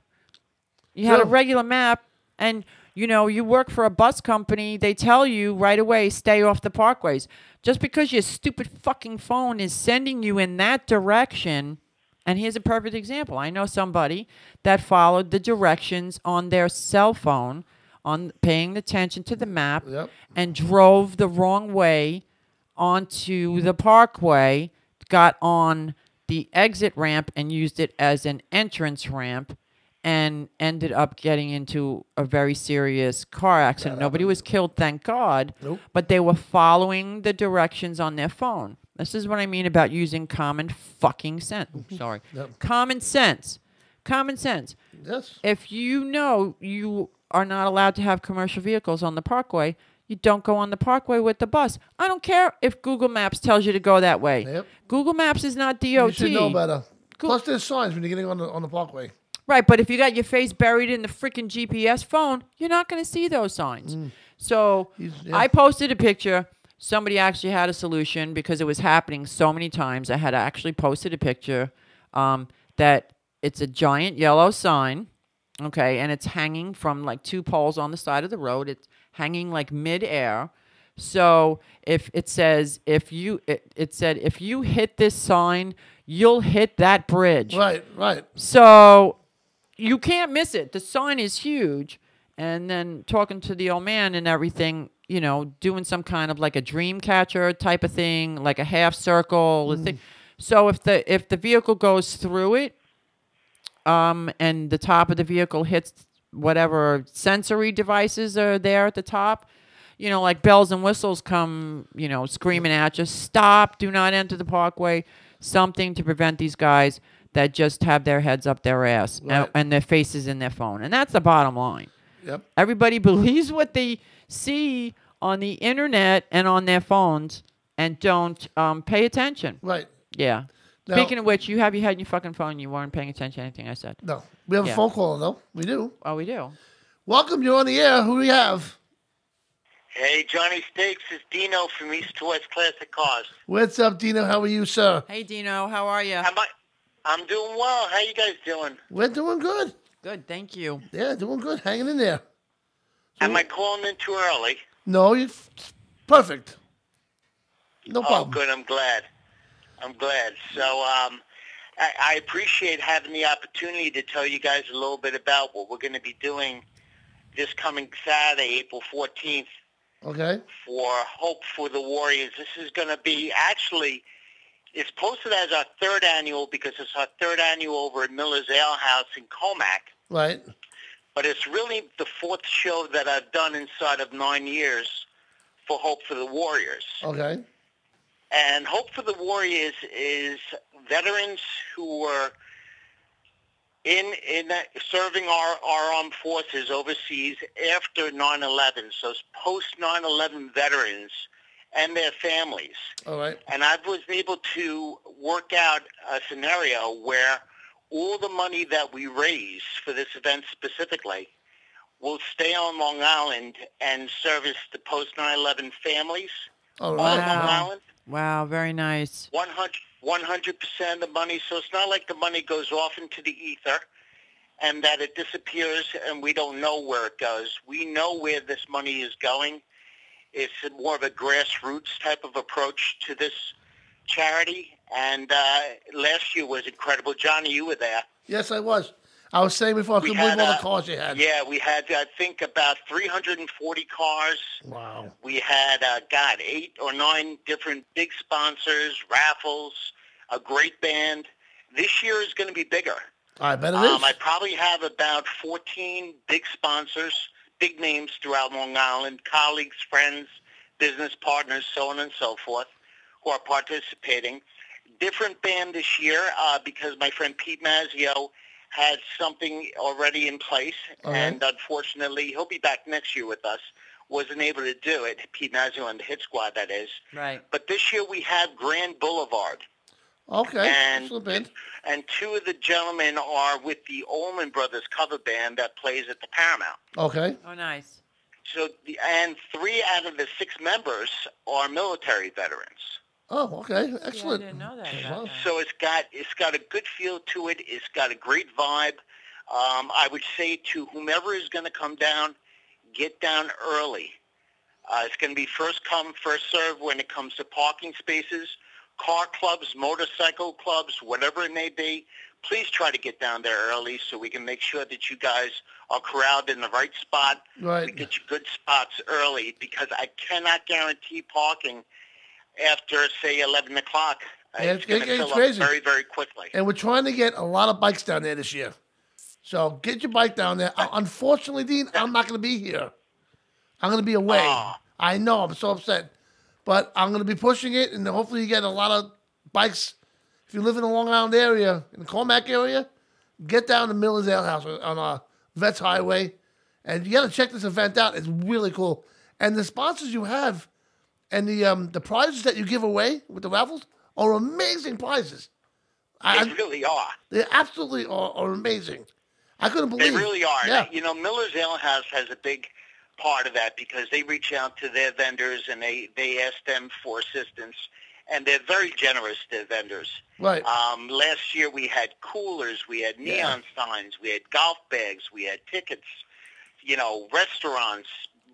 Speaker 2: you had a regular map, and you work for a bus company, they tell you right away, stay off the parkways. Just because your stupid fucking phone is sending you in that direction, and here's a perfect example. I know somebody that followed the directions on their cell phone, on paying attention to the map, and drove the wrong way onto the parkway, got on the exit ramp and used it as an entrance ramp, and ended up getting into a very serious car accident. Nobody was killed, thank God.
Speaker 1: Nope.
Speaker 2: But they were following the directions on their phone. This is what I mean about using common fucking sense. Sorry.
Speaker 1: Yep.
Speaker 2: Common sense. Common sense.
Speaker 1: Yes.
Speaker 2: If you know you are not allowed to have commercial vehicles on the parkway, you don't go on the parkway with the bus. I don't care if Google Maps tells you to go that way.
Speaker 1: Yep.
Speaker 2: Google Maps is not DOT.
Speaker 1: You should know better. Plus, there's signs when you're getting on the parkway.
Speaker 2: Right, but if you got your face buried in the freaking GPS phone, you're not going to see those signs. So I posted a picture. Somebody actually had a solution because it was happening so many times. I had actually posted a picture that it's a giant yellow sign, okay, and it's hanging from like 2 poles on the side of the road. It's hanging like midair. So if it says if you hit this sign, you'll hit that bridge.
Speaker 1: Right, right.
Speaker 2: So you can't miss it. The sign is huge. And then talking to the old man and everything, you know, doing some kind of like a dream catcher type of thing, like a half circle thing. So if the vehicle goes through it, and the top of the vehicle hits whatever sensory devices are there at the top, you know, like bells and whistles come, you know, screaming at you, stop, do not enter the parkway, something to prevent these guys that just have their heads up their ass and their faces in their phone. And that's the bottom line.
Speaker 1: Yep.
Speaker 2: Everybody believes what they see on the internet and on their phones and don't pay attention.
Speaker 1: Right.
Speaker 2: Yeah.
Speaker 1: Now,
Speaker 2: Speaking of which, you have your head in your fucking phone. You weren't paying attention to anything I said.
Speaker 1: No. We have a phone caller, though. We do.
Speaker 2: Oh, we do?
Speaker 1: Welcome. You're on the air. Who do we have?
Speaker 4: Hey, Johnny Steaks. It's Dino from East to West Classic Cars.
Speaker 1: What's up, Dino? How are you, sir?
Speaker 2: Hey, Dino. How are you?
Speaker 4: I'm doing well. How you guys doing?
Speaker 1: We're doing good.
Speaker 2: Good. Thank you.
Speaker 1: Yeah, doing good. Hanging in there.
Speaker 4: Am I calling in too early?
Speaker 1: No, you're perfect. No problem.
Speaker 4: Oh, good. I'm glad. So, I appreciate having the opportunity to tell you guys a little bit about what we're going to be doing this coming Saturday, April 14th.
Speaker 1: Okay.
Speaker 4: For Hope for the Warriors. This is going to be it's posted as our 3rd annual because it's our 3rd annual over at Miller's Ale House in Comac.
Speaker 1: Right.
Speaker 4: But it's really the 4th show that I've done inside of 9 years for Hope for the Warriors.
Speaker 1: Okay.
Speaker 4: And Hope for the Warriors is veterans who were in serving our armed forces overseas after 9/11. So it's post 9/11 veterans and their families.
Speaker 1: All right.
Speaker 4: And I was able to work out a scenario where all the money that we raise for this event specifically will stay on Long Island and service the post 9/11 families
Speaker 1: All
Speaker 4: on
Speaker 1: right.
Speaker 4: Long Island.
Speaker 2: Wow, very nice.
Speaker 4: 100% of the money. So it's not like the money goes off into the ether and that it disappears and we don't know where it goes. We know where this money is going. It's more of a grassroots type of approach to this charity. And last year was incredible. Johnny, you were there.
Speaker 1: Yes, I was. I was saying before, I couldn't believe all the cars you had.
Speaker 4: Yeah, we had, I think, about 340 cars.
Speaker 1: Wow.
Speaker 4: We had, 8 or 9 different big sponsors, raffles, a great band. This year is going to be bigger.
Speaker 1: I bet it is.
Speaker 4: I probably have about 14 big sponsors, big names throughout Long Island, colleagues, friends, business partners, so on and so forth, who are participating. Different band this year because my friend Pete Mazzio had something already in place, and unfortunately, he'll be back next year with us. Wasn't able to do it. Pete Mazzio and the Hit Squad, that is.
Speaker 2: Right.
Speaker 4: But this year we have Grand Boulevard.
Speaker 1: Okay.
Speaker 4: And 2 of the gentlemen are with the Allman Brothers cover band that plays at the Paramount.
Speaker 1: Okay.
Speaker 2: Oh, nice.
Speaker 4: So, and 3 out of the 6 members are military veterans.
Speaker 1: Oh, okay. Excellent.
Speaker 2: Yeah, I didn't know that.
Speaker 4: So it's got a good feel to it. It's got a great vibe. I would say to whomever is going to come down, get down early. It's going to be first come, first serve when it comes to parking spaces, car clubs, motorcycle clubs, whatever it may be. Please try to get down there early so we can make sure that you guys are corralled in the right spot.
Speaker 1: Right.
Speaker 4: We get you good spots early because I cannot guarantee parking after, say, 11 o'clock.
Speaker 1: Yeah,
Speaker 4: it's going to fill
Speaker 1: crazy.
Speaker 4: up very, very quickly.
Speaker 1: And we're trying to get a lot of bikes down there this year. So get your bike down there. Unfortunately, Dean, I'm not going to be here. I'm going to be away. I know. I'm so upset. But I'm going to be pushing it, and hopefully you get a lot of bikes. If you live in the Long Island area, in the Cormac area, get down to Miller's Ale House on Vets Highway. And you got to check this event out. It's really cool. And the sponsors you have and the prizes that you give away with the raffles are amazing prizes.
Speaker 4: They really are.
Speaker 1: They absolutely are amazing. I couldn't believe it.
Speaker 4: They really are.
Speaker 1: Yeah.
Speaker 4: You know, Miller's Ale House has a big part of that because they reach out to their vendors and they ask them for assistance. And they're very generous, their vendors.
Speaker 1: Right.
Speaker 4: Last year we had coolers, we had neon signs, we had golf bags, we had tickets, you know, restaurants,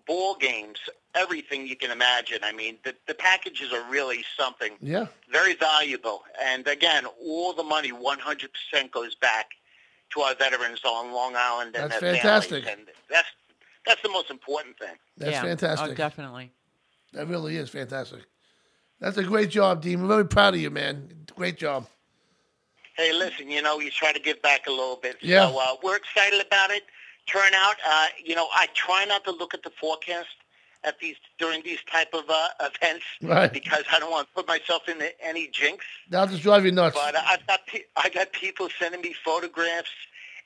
Speaker 4: ball games, everything you can imagine. I mean, the packages are really something.
Speaker 1: Yeah.
Speaker 4: Very valuable. And again, all the money, 100% goes back to our veterans on Long Island and
Speaker 1: That's
Speaker 4: their
Speaker 1: fantastic.
Speaker 4: families. And that's the most important thing.
Speaker 1: That's fantastic.
Speaker 2: Oh, definitely.
Speaker 1: That really is fantastic. That's a great job, Dean. We're very proud of you, man. Great job.
Speaker 4: Hey, listen, you know, you try to give back a little bit.
Speaker 1: Yeah.
Speaker 4: So we're excited about it. Turnout, you know, I try not to look at the forecast during these type of events,
Speaker 1: Right.
Speaker 4: because I don't want to put myself in any jinx.
Speaker 1: That'll just drive you nuts.
Speaker 4: But I got people sending me photographs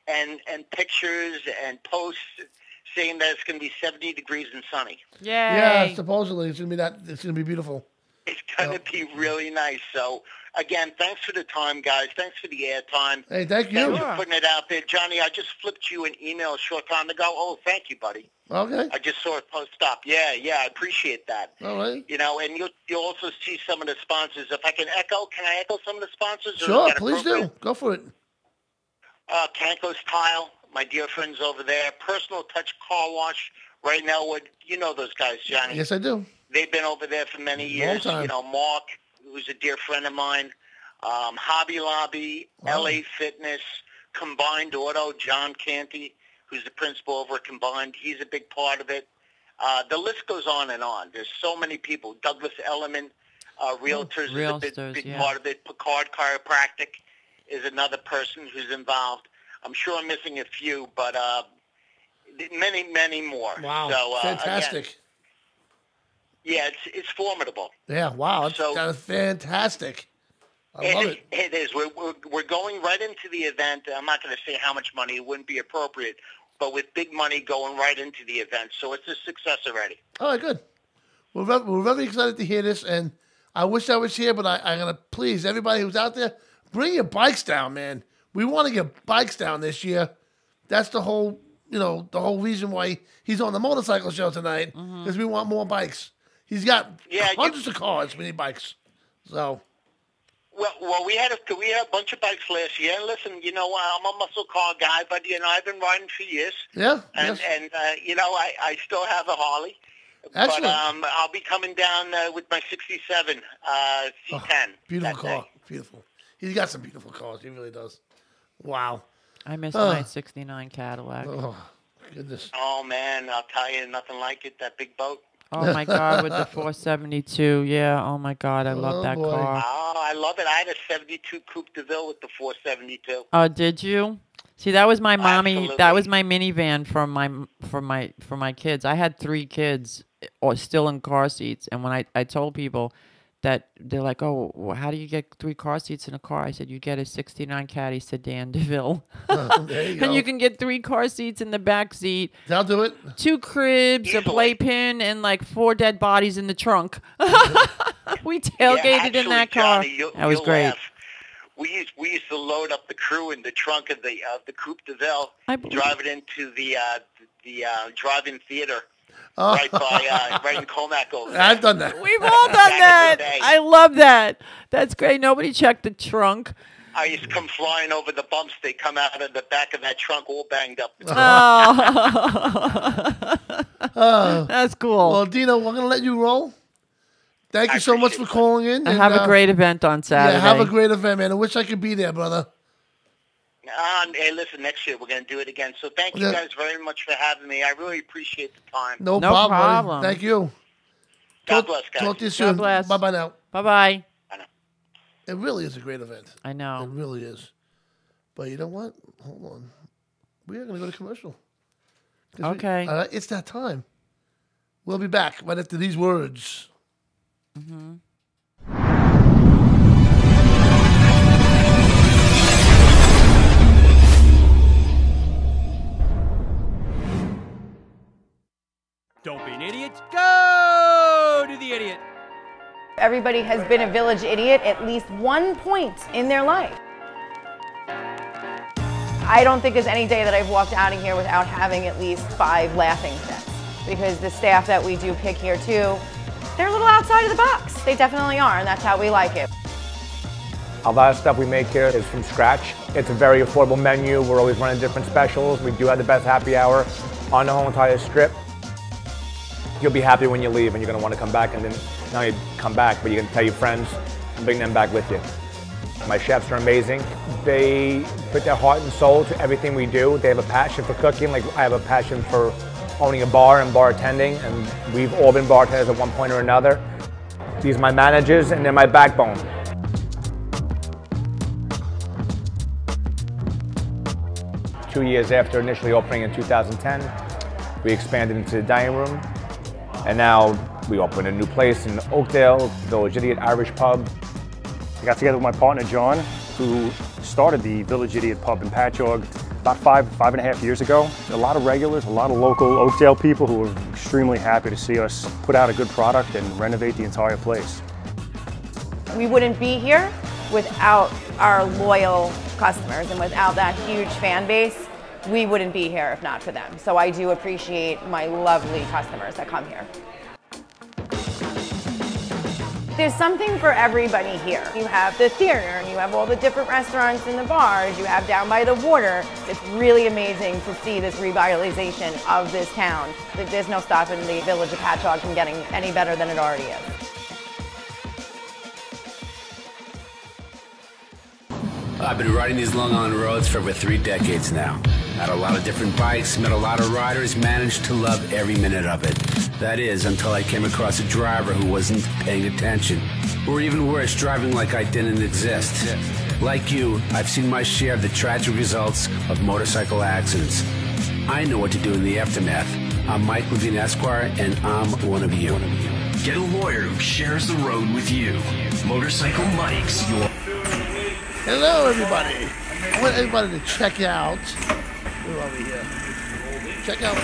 Speaker 4: and pictures and posts saying that it's going to be 70 degrees and sunny.
Speaker 2: Yay.
Speaker 1: Yeah, supposedly it's gonna be beautiful.
Speaker 4: It's going to be really nice. So, again, thanks for the time, guys. Thanks for the airtime.
Speaker 1: Hey, thank you.
Speaker 4: Thanks for putting it out there. Johnny, I just flipped you an email a short time ago. Oh, thank you, buddy.
Speaker 1: Okay.
Speaker 4: I just saw it post up. Yeah, I appreciate that.
Speaker 1: All right.
Speaker 4: You know, and you'll also see some of the sponsors. If I can I echo some of the sponsors? Or
Speaker 1: Sure,
Speaker 4: is that
Speaker 1: please do.
Speaker 4: appropriate?
Speaker 1: Go for it.
Speaker 4: Kanko's Tile, my dear friends over there. Personal Touch Car Wash, right now. You know those guys, Johnny.
Speaker 1: Yes, I do.
Speaker 4: They've been over there for many years.
Speaker 1: Long time.
Speaker 4: You know, Mark, who's a dear friend of mine. Hobby Lobby,
Speaker 1: Wow.
Speaker 4: LA Fitness, Combined Auto, John Canty, who's the principal over at Combined. He's a big part of it. The list goes on and on. There's so many people. Douglas Elliman, Realtors is a big part of it. Picard Chiropractic is another person who's involved. I'm sure I'm missing a few, but many, many more.
Speaker 1: Wow.
Speaker 4: So,
Speaker 1: fantastic.
Speaker 4: Again, yeah, it's formidable.
Speaker 1: Yeah, wow. That's fantastic. I love it.
Speaker 4: It is. We're going right into the event. I'm not going to say how much money. It wouldn't be appropriate. But with big money going right into the event. So it's a success already.
Speaker 1: All right, good. We're very excited to hear this, and I wish I was here, but I'm going to please everybody who's out there, bring your bikes down, man. We want to get bikes down this year. That's the whole reason why he's on the motorcycle show tonight, because we want more bikes. He's got hundreds of cars. We need bikes. So.
Speaker 4: Well, we had a bunch of bikes last year. And listen, you know, I'm a muscle car guy, but you know, I've been riding for years.
Speaker 1: Yeah.
Speaker 4: And you know, I still have a Harley.
Speaker 1: Excellent.
Speaker 4: But I'll be coming down with my '67 C10.
Speaker 1: Beautiful car. Beautiful. He's got some beautiful cars. He really does. Wow.
Speaker 2: I miss my '69 Cadillac.
Speaker 1: Oh, goodness.
Speaker 4: Oh man, I'll tell you, nothing like it. That big boat.
Speaker 2: Oh my God, with the 472, yeah. Oh my God, I love that car.
Speaker 4: Oh, I love it. I had a '72 Coupe de Ville with the 472.
Speaker 2: Oh, did you? See, that was my mommy.
Speaker 4: Absolutely.
Speaker 2: That was my minivan for my kids. I had 3 kids, or still in car seats, and when I told people that, they're like, "Oh, well, how do you get 3 car seats in a car?" I said, "You get a '69 Caddy sedan DeVille,
Speaker 1: There you go.
Speaker 2: and you can get 3 car seats in the back seat,
Speaker 1: I'll do it.
Speaker 2: 2 cribs, a playpen, and like 4 dead bodies in the trunk." We tailgated in that car.
Speaker 4: Johnny,
Speaker 2: That was
Speaker 4: you'll
Speaker 2: great.
Speaker 4: laugh. We used to load up the crew in the trunk of the Coupe de Ville, drive it into the drive-in theater right in Comac over there.
Speaker 1: I've done that.
Speaker 2: We've all done that. I love that. That's great. Nobody checked the trunk.
Speaker 4: I used to come flying over the bumps. They come out of the back of that trunk all banged up.
Speaker 2: Oh. That's cool.
Speaker 1: Well, Dino, we're going to let you roll. Thank you so much for calling in.
Speaker 2: And have a great event on Saturday.
Speaker 1: Yeah, have a great event, man. I wish I could be there, brother.
Speaker 4: Hey, listen, next year we're going to do it again. So thank you guys very much for having me. I really appreciate the time.
Speaker 1: No problem. Buddy. Thank you.
Speaker 4: God bless, guys.
Speaker 1: Talk to you soon.
Speaker 2: God bless.
Speaker 1: Bye-bye now.
Speaker 2: Bye-bye.
Speaker 1: It really is a great event.
Speaker 2: I know.
Speaker 1: It really is. But you know what? Hold on. We are going to go to commercial.
Speaker 2: Okay.
Speaker 1: It's that time. We'll be back right after these words.
Speaker 2: Mm-hmm.
Speaker 5: Don't be an idiot. Go to the idiot.
Speaker 6: Everybody has been a village idiot at least one point in their life. I don't think there's any day that I've walked out of here without having at least 5 laughing fits. Because the staff that we do pick here too, they're a little outside of the box. They definitely are, and that's how we like it.
Speaker 7: A lot of stuff we make here is from scratch. It's a very affordable menu. We're always running different specials. We do have the best happy hour on the whole entire strip. You'll be happy when you leave, and you're going to want to come back, and then not only come back, but you can tell your friends and bring them back with you. My chefs are amazing. They put their heart and soul to everything we do. They have a passion for cooking, like I have a passion for owning a bar and bartending, and we've all been bartenders at one point or another. These are my managers, and they're my backbone. Two years after initially opening in 2010, we expanded into the dining room, and now we opened a new place in Oakdale, Village Idiot Irish Pub.
Speaker 8: I got together with my partner, John, who started the Village Idiot Pub in Patchogue about five and a half years ago. A lot of regulars, a lot of local Oakdale people who were extremely happy to see us put out a good product and renovate the entire place.
Speaker 6: We wouldn't be here without our loyal customers, and without that huge fan base, we wouldn't be here if not for them. So I do appreciate my lovely customers that come here. There's something for everybody here. You have the theater, and you have all the different restaurants and the bars, you have down by the water. It's really amazing to see this revitalization of this town. There's no stopping the village of Patchogue from getting any better than it already is.
Speaker 9: I've been riding these Long Island roads for over 3 decades now. Had a lot of different bikes, met a lot of riders, managed to love every minute of it. That is, until I came across a driver who wasn't paying attention. Or even worse, driving like I didn't exist. Like you, I've seen my share of the tragic results of motorcycle accidents. I know what to do in the aftermath. I'm Mike Levine Esquire, and I'm one of you.
Speaker 10: Get a lawyer who shares the road with you. Motorcycle Mike's your...
Speaker 1: Hello, everybody. I want everybody to check out, where are we here? Check out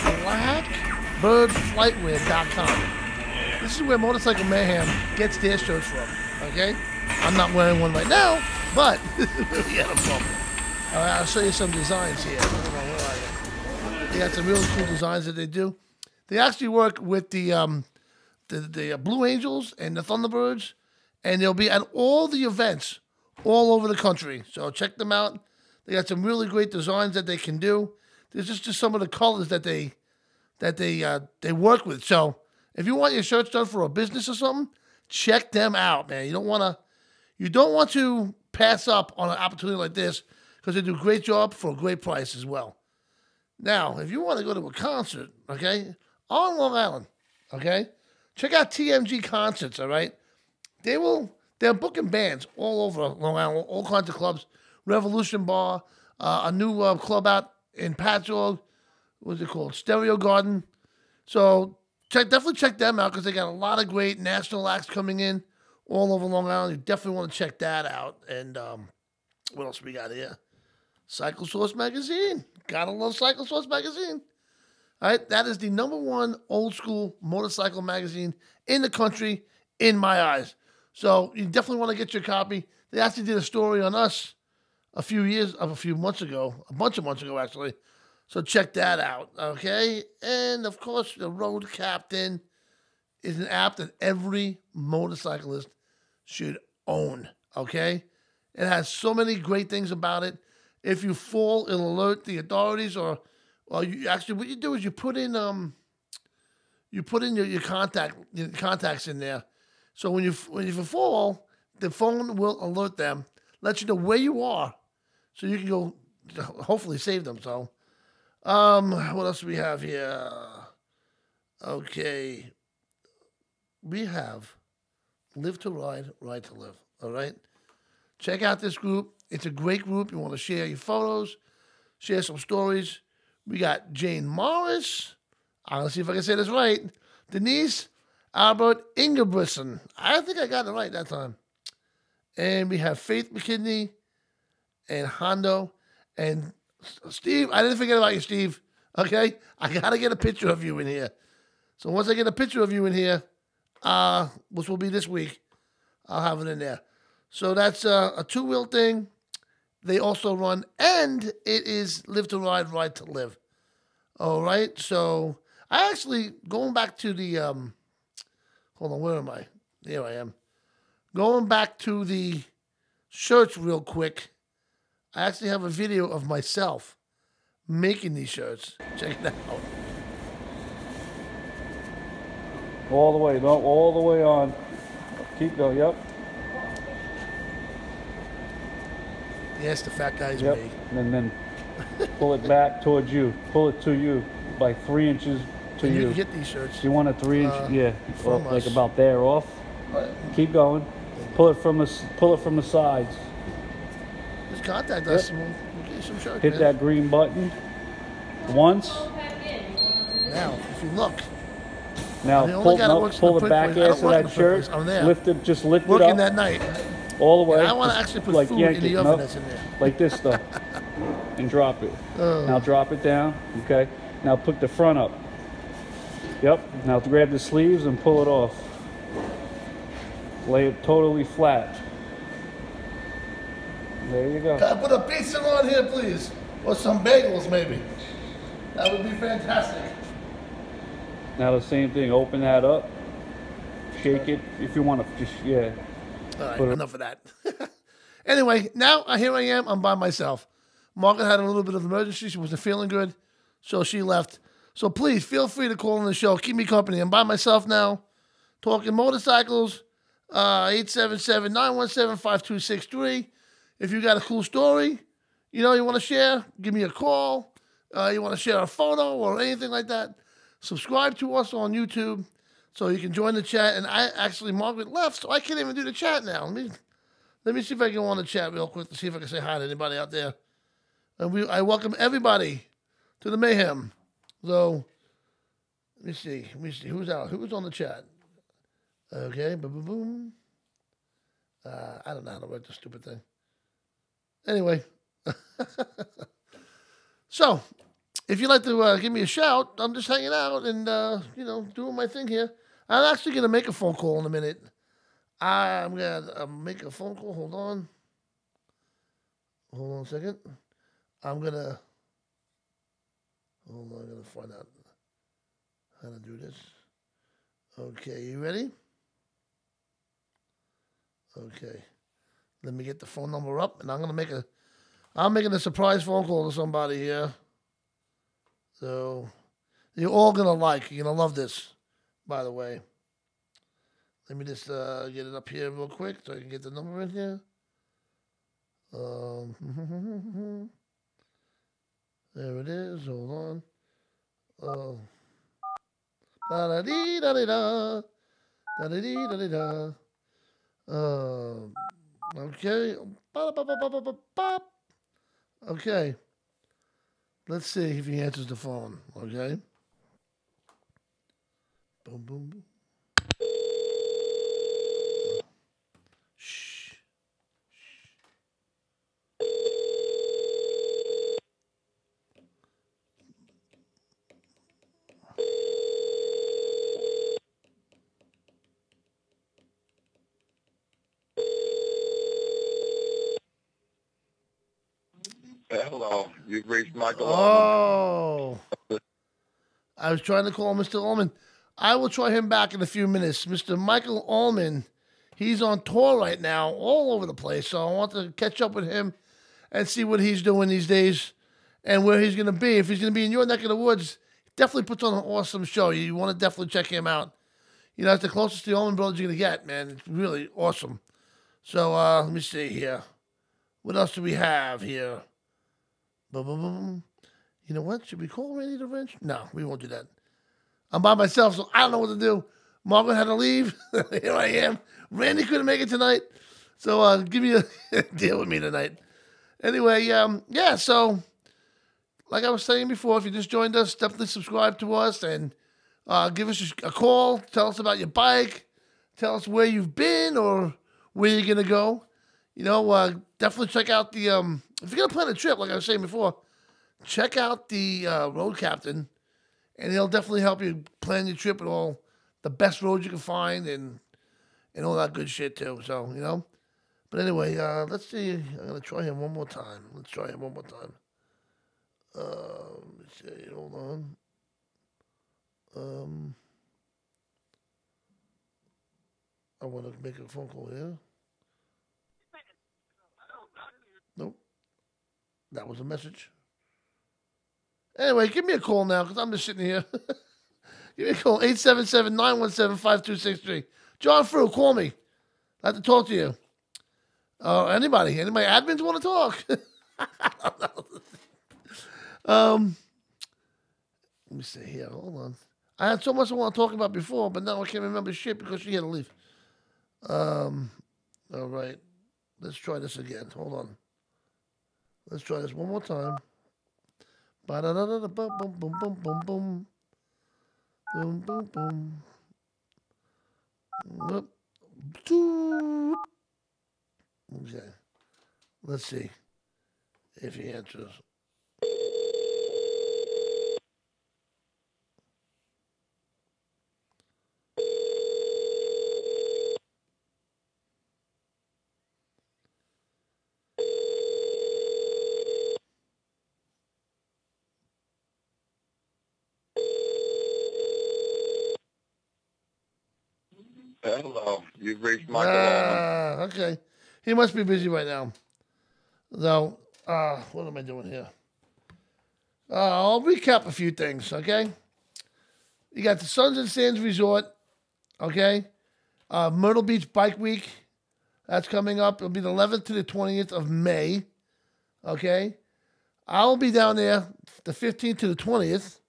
Speaker 1: blackbirdflightwear.com. This is where Motorcycle Mayhem gets their shirts from, okay? I'm not wearing one right now, but this is where we get them from. All right, I'll show you some designs here. Hold on, where are you? They got some really cool designs that they do. They actually work with the Blue Angels and the Thunderbirds, and they'll be at all the events all over the country. So check them out. They got some really great designs that they can do. There's just some of the colors that they work with. So if you want your shirts done for a business or something, check them out, man. You don't want to pass up on an opportunity like this, because they do a great job for a great price as well. Now, if you want to go to a concert, okay, on Long Island, okay, check out TMG Concerts, all right? They're booking bands all over Long Island, all kinds of clubs. Revolution Bar, a new club out in Patchogue. What's it called? Stereo Garden. So definitely check them out, because they got a lot of great national acts coming in all over Long Island. You definitely want to check that out. And what else we got here? Cycle Source Magazine. Gotta love Cycle Source Magazine. All right, that is the #1 old school motorcycle magazine in the country, in my eyes. So you definitely want to get your copy. They actually did a story on us a bunch of months ago actually. So check that out, okay? And of course, the Road Captain is an app that every motorcyclist should own, okay? It has so many great things about it. If you fall, it'll alert the authorities, or you actually, what you do is you put in your contacts in there. So when you fall, the phone will alert them, let you know where you are, so you can go hopefully save them. So, what else do we have here? Okay, we have Live to Ride, Ride to Live. All right, check out this group. It's a great group. You want to share your photos, share some stories. We got Jane Morris. I'll see if I can say this right. Denise Albert Ingebrigtsen. I think I got it right that time. And we have Faith McKinney and Hondo. And Steve, I didn't forget about you, Steve. Okay? I got to get a picture of you in here. So once I get a picture of you in here, which will be this week, I'll have it in there. So that's a two-wheel thing. They also run, and it is Live to Ride, Ride to Live. All right? So I actually, going back to the, hold on, where am I? Here I am. Going back to the shirts real quick, I actually have a video of myself making these shirts. Check it out.
Speaker 11: All the way, no, all the way on. Keep going, yep.
Speaker 1: Yes, the fat guy's
Speaker 11: Yep.
Speaker 1: me.
Speaker 11: And then pull it back towards you. Pull it to you, like 3 inches to
Speaker 1: And
Speaker 11: you.
Speaker 1: you can get these shirts.
Speaker 11: You want a 3-inch, yeah,
Speaker 1: from
Speaker 11: like
Speaker 1: us.
Speaker 11: about there off. Keep going. Pull it from the sides.
Speaker 1: Just contact us and we'll get you some shirts,
Speaker 11: Hit
Speaker 1: man.
Speaker 11: that green button once.
Speaker 1: Now, if you look.
Speaker 11: Now
Speaker 1: the only
Speaker 11: pull,
Speaker 1: guy that
Speaker 11: no,
Speaker 1: works in
Speaker 11: pull
Speaker 1: the
Speaker 11: the
Speaker 1: print
Speaker 11: back
Speaker 1: place- I
Speaker 11: ass
Speaker 1: don't
Speaker 11: of
Speaker 1: work in
Speaker 11: that
Speaker 1: the print
Speaker 11: shirt.
Speaker 1: place. I'm there.
Speaker 11: Lift it, just lift it
Speaker 1: Working
Speaker 11: up.
Speaker 1: that night.
Speaker 11: All the way.
Speaker 1: And I want to actually put
Speaker 11: like
Speaker 1: food
Speaker 11: yank
Speaker 1: in the
Speaker 11: it,
Speaker 1: oven
Speaker 11: no,
Speaker 1: that's in there.
Speaker 11: like this stuff, and drop it.
Speaker 1: Oh.
Speaker 11: Now drop it down. Okay. Now put the front up. Yep. Now grab the sleeves and pull it off. Lay it totally flat. There you go.
Speaker 1: Can I put a pizza on here, please? Or some bagels, maybe? That would be fantastic.
Speaker 11: Now the same thing. Open that up. Shake it if you want to. Just yeah.
Speaker 1: All right,
Speaker 11: Put it-
Speaker 1: enough of that. Anyway, now here I am. I'm by myself. Margaret had a little bit of emergency. She wasn't feeling good, so she left. So please feel free to call in the show. Keep me company. I'm by myself now, talking motorcycles. 877-917-5263. If you got a cool story, you want to share, give me a call. You want to share a photo or anything like that, subscribe to us on YouTube so you can join the chat. And Margaret left, so I can't even do the chat now. Let me see if I can go on the chat real quick to see if I can say hi to anybody out there. And I welcome everybody to the Mayhem. So, let me see. Who's out? Who's on the chat? Okay, boom, boom, boom. I don't know how to work this stupid thing. Anyway. So, if you'd like to give me a shout, I'm just hanging out and, doing my thing here. I'm actually going to make a phone call in a minute. I'm going to make a phone call. Hold on a second. I'm going to find out how to do this. Okay, you ready? Okay. Let me get the phone number up, and I'm making a surprise phone call to somebody here. So, you're all going to like. You're going to love this, by the way. Let me just get it up here real quick so I can get the number in here. There it is. Hold on. Da-da-dee-da-dee-da. Da-da-dee-da-dee-da. Okay. Ba-da-ba-ba-ba-ba-ba. Okay. Let's see if he answers the phone. Okay. Boom, boom, boom. Shh.
Speaker 12: Hello, you've reached Michael.
Speaker 1: Oh. I was trying to call Mr. Ullman. I will try him back in a few minutes. Mr. Michael Ullman, he's on tour right now all over the place. So I want to catch up with him and see what he's doing these days and where he's going to be. If he's going to be in your neck of the woods, he definitely puts on an awesome show. You want to definitely check him out. It's the closest to the Ullman Brothers you're going to get, man. It's really awesome. So let me see here. What else do we have here? Boom, boom, boom. You know what? Should we call Randy the Wrench? No, we won't do that. I'm by myself, so I don't know what to do. Margaret had to leave. Here I am. Randy couldn't make it tonight. So give me a deal with me tonight. Anyway, so like I was saying before, if you just joined us, definitely subscribe to us and give us a call. Tell us about your bike. Tell us where you've been or where you're going to go. You know, definitely check out the, if you're going to plan a trip, like I was saying before, check out the road captain, and he'll definitely help you plan your trip and all the best roads you can find and all that good shit too. So, you know. But anyway, let's see. I'm going to try him one more time. Let's try him one more time. Let's see. Hold on. I want to make a phone call here. Nope. That was a message. Anyway, give me a call now because I'm just sitting here. Give me a call, 877-917-5263. John Frew, call me. I'd like to talk to you. Anybody admins want to talk? Let me see here. Hold on. I had so much I want to talk about before, but now I can't remember shit because she had to leave. All right. Let's try this again. Hold on. Let's try this one more time. Ba-da-da-da-da-bum-bum-bum-bum-bum. Boom, boom, boom. Okay. Let's see if he answers.
Speaker 12: Hello, you've reached Michael Allman.
Speaker 1: Okay. He must be busy right now. So, what am I doing here? I'll recap a few things, okay? You got the Suns and Sands Resort, okay? Myrtle Beach Bike Week. That's coming up. It'll be the 11th to the 20th of May, okay? I'll be down there the 15th to the 20th,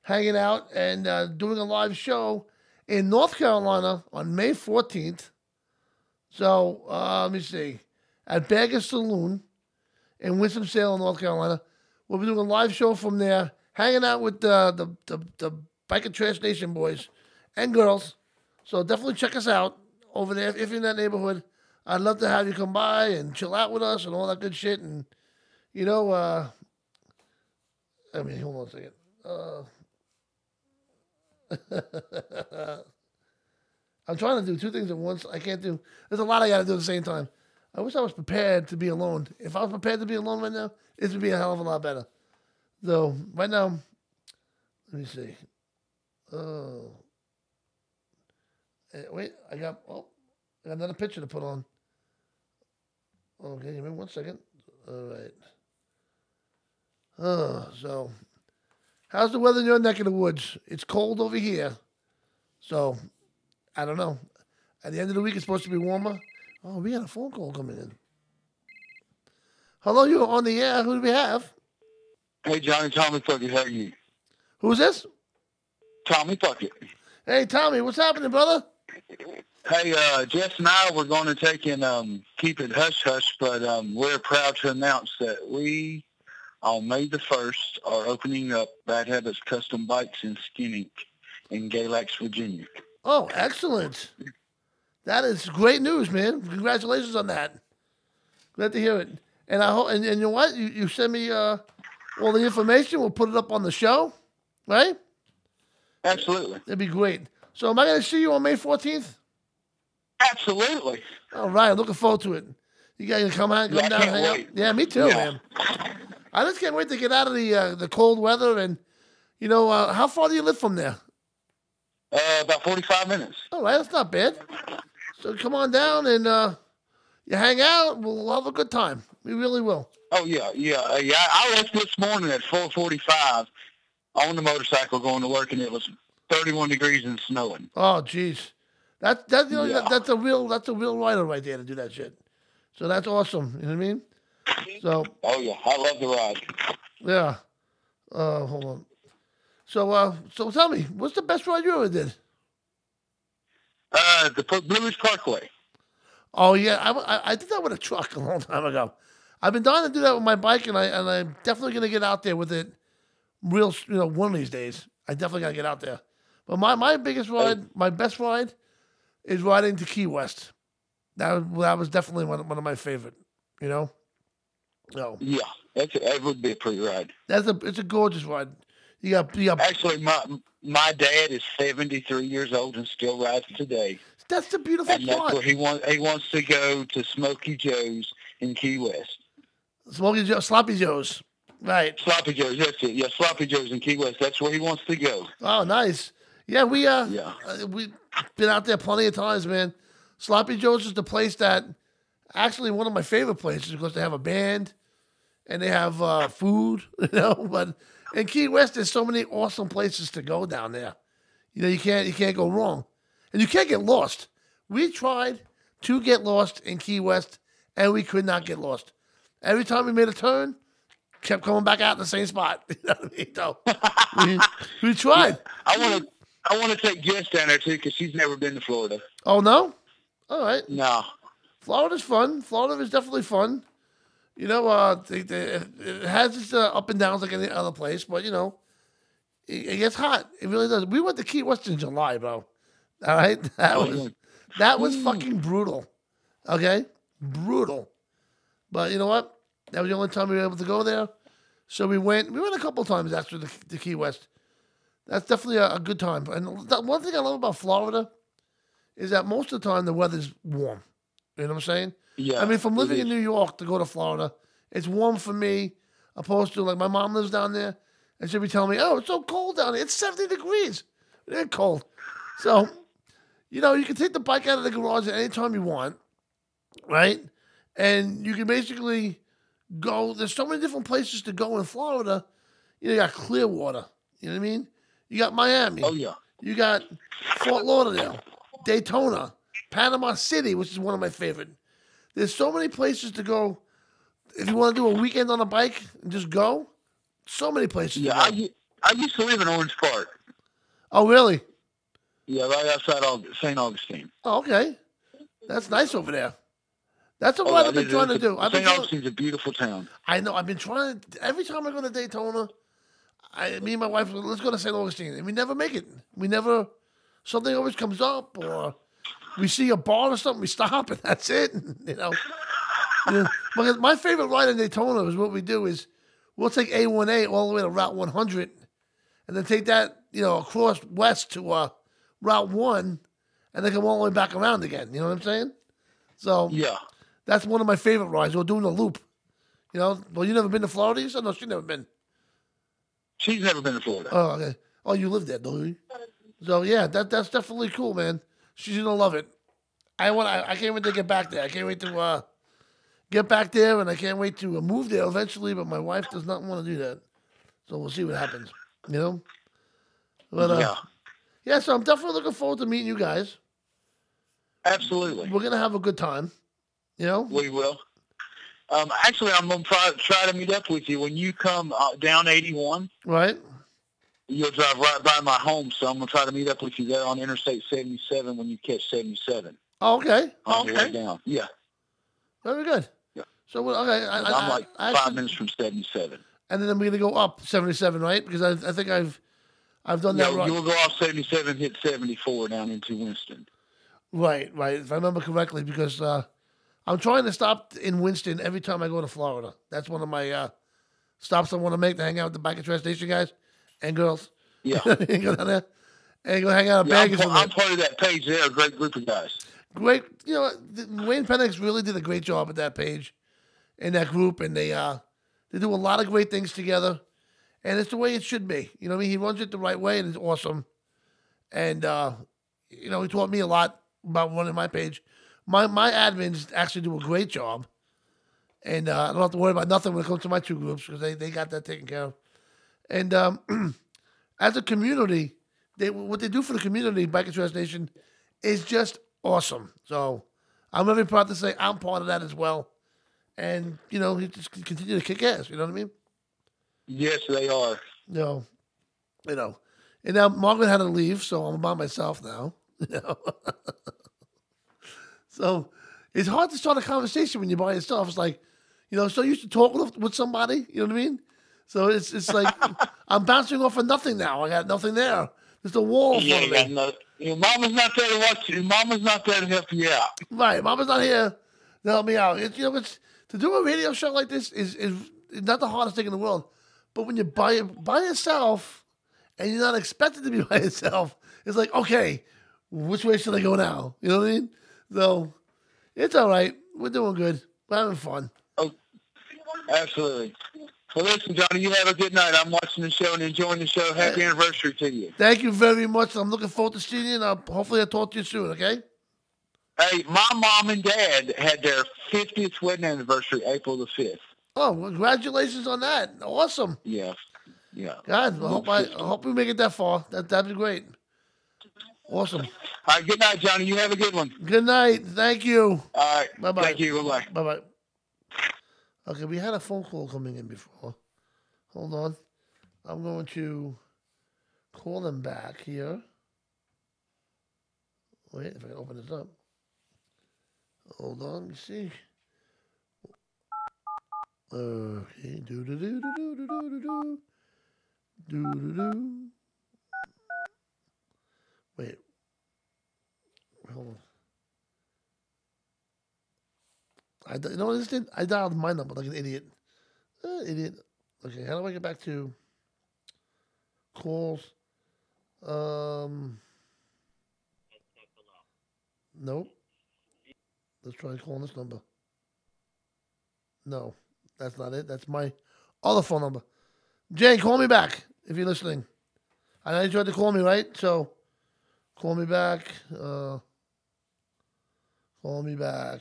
Speaker 1: hanging out and doing a live show in North Carolina on May 14th. So, let me see. At Bagger Saloon in Winston-Salem, North Carolina. We'll be doing a live show from there, hanging out with the Bike and Trash Nation boys and girls. So definitely check us out over there if you're in that neighborhood. I'd love to have you come by and chill out with us and all that good shit. And, you know, hold on a second. I'm trying to do two things at once. I can't do. There's a lot I got to do at the same time. I wish I was prepared to be alone. If I was prepared to be alone right now, it would be a hell of a lot better. So right now, let me see. Wait, I got another picture to put on. Okay, give me 1 second. All right. So how's the weather in your neck of the woods? It's cold over here. So I don't know. At the end of the week, it's supposed to be warmer. Oh, we got a phone call coming in. Hello, you're on the air. Who do we have?
Speaker 12: Hey, Johnny, Tommy Puckett, how are you?
Speaker 1: Who's this?
Speaker 12: Tommy Puckett.
Speaker 1: Hey, Tommy, what's happening, brother?
Speaker 12: Hey, Jess and I were going to take and keep it hush-hush, but we're proud to announce that we, on May the 1st, are opening up Bad Habits Custom Bikes and Skinny in Galax, Virginia.
Speaker 1: Oh, excellent. That is great news, man. Congratulations on that. Glad to hear it. And I hope, and you know what? You send me all the information. We'll put it up on the show, right?
Speaker 12: Absolutely.
Speaker 1: That'd be great. So am I going to see you on May 14th?
Speaker 12: Absolutely.
Speaker 1: All right. Looking forward to it. You guys can come down, hang out. Yeah, me too, man. I just can't wait to get out of the cold weather. And, you know, how far do you live from there?
Speaker 12: About 45 minutes.
Speaker 1: All right. That's not bad. So come on down and you hang out. We'll have a good time. We really will.
Speaker 12: Oh, yeah. I left this morning at 4:45 on the motorcycle going to work, and it was 31 degrees and snowing.
Speaker 1: Oh, jeez. That's a real rider right there to do that shit. So that's awesome. You know what I mean? So.
Speaker 12: Oh, yeah. I love the ride.
Speaker 1: Yeah. Hold on. So tell me, what's the best ride you ever did?
Speaker 12: The Blue Ridge Parkway.
Speaker 1: Oh, yeah. I did that with a truck a long time ago. I've been dying to do that with my bike, and I'm definitely gonna get out there with it. One of these days, I definitely gotta get out there. But my biggest ride, my best ride, is riding to Key West. That was definitely one of my favorite. You know. So
Speaker 12: yeah, that would be a pretty ride.
Speaker 1: It's a gorgeous ride. You got.
Speaker 12: Actually, my dad is 73 years old and still rides today.
Speaker 1: That's the beautiful part.
Speaker 12: And that's where he wants to go to Smoky Joe's in Key West.
Speaker 1: Sloppy Joe's. Right.
Speaker 12: Sloppy Joe's, that's it. Yeah, Sloppy Joe's in Key West. That's where he wants to go.
Speaker 1: Oh, nice. Yeah, we've been out there plenty of times, man. Sloppy Joe's is the place that actually one of my favorite places because they have a band and they have food, you know. But in Key West, there's so many awesome places to go down there. You know, you can't go wrong, and you can't get lost. We tried to get lost in Key West, and we could not get lost. Every time we made a turn, kept coming back out in the same spot. You know what I mean? we tried.
Speaker 12: Yeah, I want to take Jess down there too because she's never been to Florida.
Speaker 1: Oh no? All right.
Speaker 12: No.
Speaker 1: Florida's fun. Florida is definitely fun. You know, it has its up and downs like any other place, but you know, it gets hot. It really does. We went to Key West in July, bro. All right, that was fucking brutal. Okay, brutal. But you know what? That was the only time we were able to go there. So we went a couple times after the Key West. That's definitely a good time. And one thing I love about Florida is that most of the time the weather's warm. You know what I'm saying?
Speaker 12: Yeah.
Speaker 1: I mean, from living in New York to go to Florida, it's warm for me, opposed to, like, my mom lives down there, and she'll be telling me, oh, it's so cold down there. It's 70 degrees. It ain't cold. So, you know, you can take the bike out of the garage at any time you want, right? And you can basically go. There's so many different places to go in Florida. You know, you got Clearwater. You know what I mean? You got Miami.
Speaker 12: Oh, yeah.
Speaker 1: You got Fort Lauderdale, Daytona, Panama City, which is one of my favorite. There's so many places to go. If you want to do a weekend on a bike and just go, so many places to go.
Speaker 12: I used to live in Orange Park.
Speaker 1: Oh, really?
Speaker 12: Yeah, right outside St. Augustine.
Speaker 1: Oh, okay. That's nice over there. That's what I've been trying to do.
Speaker 12: St. Augustine's a beautiful town.
Speaker 1: I know. I've been trying. Every time I go to Daytona, me and my wife, let's go to St. Augustine. And we never make it. Something always comes up, or we see a bar or something, we stop, and that's it. You know. Because my favorite ride in Daytona is what we do is we'll take A1A all the way to Route 100, and then take that, you know, across west to Route 1, and then come all the way back around again. You know what I'm saying? So
Speaker 12: yeah,
Speaker 1: that's one of my favorite rides. We're doing the loop. You know, well, you never been to Florida? You said no, she's never been.
Speaker 12: She's never been to Florida.
Speaker 1: Oh, okay. Oh, you live there, don't you? So yeah, that's definitely cool, man. She's gonna love it. I can't wait to get back there. I can't wait to get back there, and I can't wait to move there eventually. But my wife does not want to do that, so we'll see what happens. You know. But yeah. So I'm definitely looking forward to meeting you guys.
Speaker 12: Absolutely.
Speaker 1: We're gonna have a good time. You know.
Speaker 12: We will. Actually, I'm gonna try to meet up with you when you come down 81.
Speaker 1: Right.
Speaker 12: You'll drive right by my home, so I'm gonna try to meet up with you there on Interstate 77 when you catch 77.
Speaker 1: Oh, okay.
Speaker 12: On your way down. Yeah.
Speaker 1: Very good.
Speaker 12: Yeah.
Speaker 1: So okay,
Speaker 12: I'm like 5 minutes from 77.
Speaker 1: And then I'm gonna go up 77, right? Because I think I've done that right.
Speaker 12: You will go off 77, hit 74 down into Winston.
Speaker 1: Right. If I remember correctly, because I'm trying to stop in Winston every time I go to Florida. That's one of my stops I want to make to hang out with the Bike and Trash Station guys and girls.
Speaker 12: Yeah.
Speaker 1: And go down there and go hang out at Baggage.
Speaker 12: I'm part of that page there. A great group of guys.
Speaker 1: Great. You know, Wayne Penix really did a great job at that page and that group, and they do a lot of great things together, and it's the way it should be. You know what I mean? He runs it the right way, and it's awesome. And you know, he taught me a lot about running my page. My admins actually do a great job, and I don't have to worry about nothing when it comes to my two groups because they got that taken care of. And as a community, what they do for the community, Bike and Trash Nation, is just awesome. So I'm very proud to say I'm part of that as well. And, you know, he just continue to kick ass. You know what I mean?
Speaker 12: Yes, they are.
Speaker 1: You know. And now Margaret had to leave, so I'm by myself now. You know? So it's hard to start a conversation when you're by yourself. It's like, so used to talking with somebody. You know what I mean? So it's like I'm bouncing off of nothing now. I got nothing there. There's a wall in front of me.
Speaker 12: Your mama's not there to watch you. Your mama's not there to help you out.
Speaker 1: Right, mama's not here to help me out. It's to do a radio show like this is not the hardest thing in the world. But when you're by yourself and you're not expected to be by yourself, it's like, okay, which way should I go now? You know what I mean? So it's all right. We're doing good. We're having fun.
Speaker 12: Oh, absolutely. Well, listen, Johnny, you have a good night. I'm watching the show and enjoying the show. Happy anniversary to you.
Speaker 1: Thank you very much. I'm looking forward to seeing you, and hopefully I'll talk to you soon, okay?
Speaker 12: Hey, my mom and dad had their 50th wedding anniversary April the 5th.
Speaker 1: Oh, well, congratulations on that. Awesome.
Speaker 12: Yeah.
Speaker 1: God, I hope we make it that far. That'd be great. Awesome.
Speaker 12: All right, good night, Johnny. You have a good one.
Speaker 1: Good night. Thank you.
Speaker 12: All right.
Speaker 1: Bye-bye.
Speaker 12: Thank you. Bye-bye.
Speaker 1: Bye-bye. Okay, we had a phone call coming in before. Hold on. I'm going to call them back here. Wait, if I can open this up. Hold on, let me see. Okay, do-do-do-do-do-do-do-do. Do-do-do. Wait. Hold on. You know what this did? I dialed my number like an idiot. Idiot. Okay, how do I get back to calls? Nope. Let's try calling this number. No, that's not it. That's my other phone number. Jane, call me back if you're listening. I know you tried to call me, right? So, call me back. Call me back.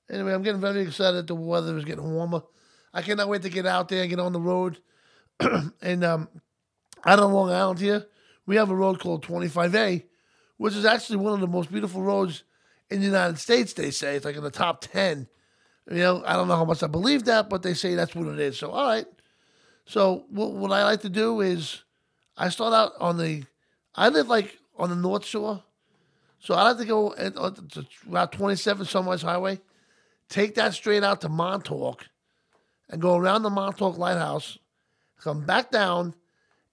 Speaker 1: Anyway, I'm getting very excited. The weather is getting warmer. I cannot wait to get out there and get on the road. And out on Long Island here, we have a road called 25A, which is actually one of the most beautiful roads in the United States, they say. It's like in the top 10. I don't know how much I believe that, but they say that's what it is. So, all right. So, what I like to do is I start out I live like on the North Shore. So, I like to go to Route 27 Sunrise Highway, take that straight out to Montauk, and go around the Montauk Lighthouse, come back down,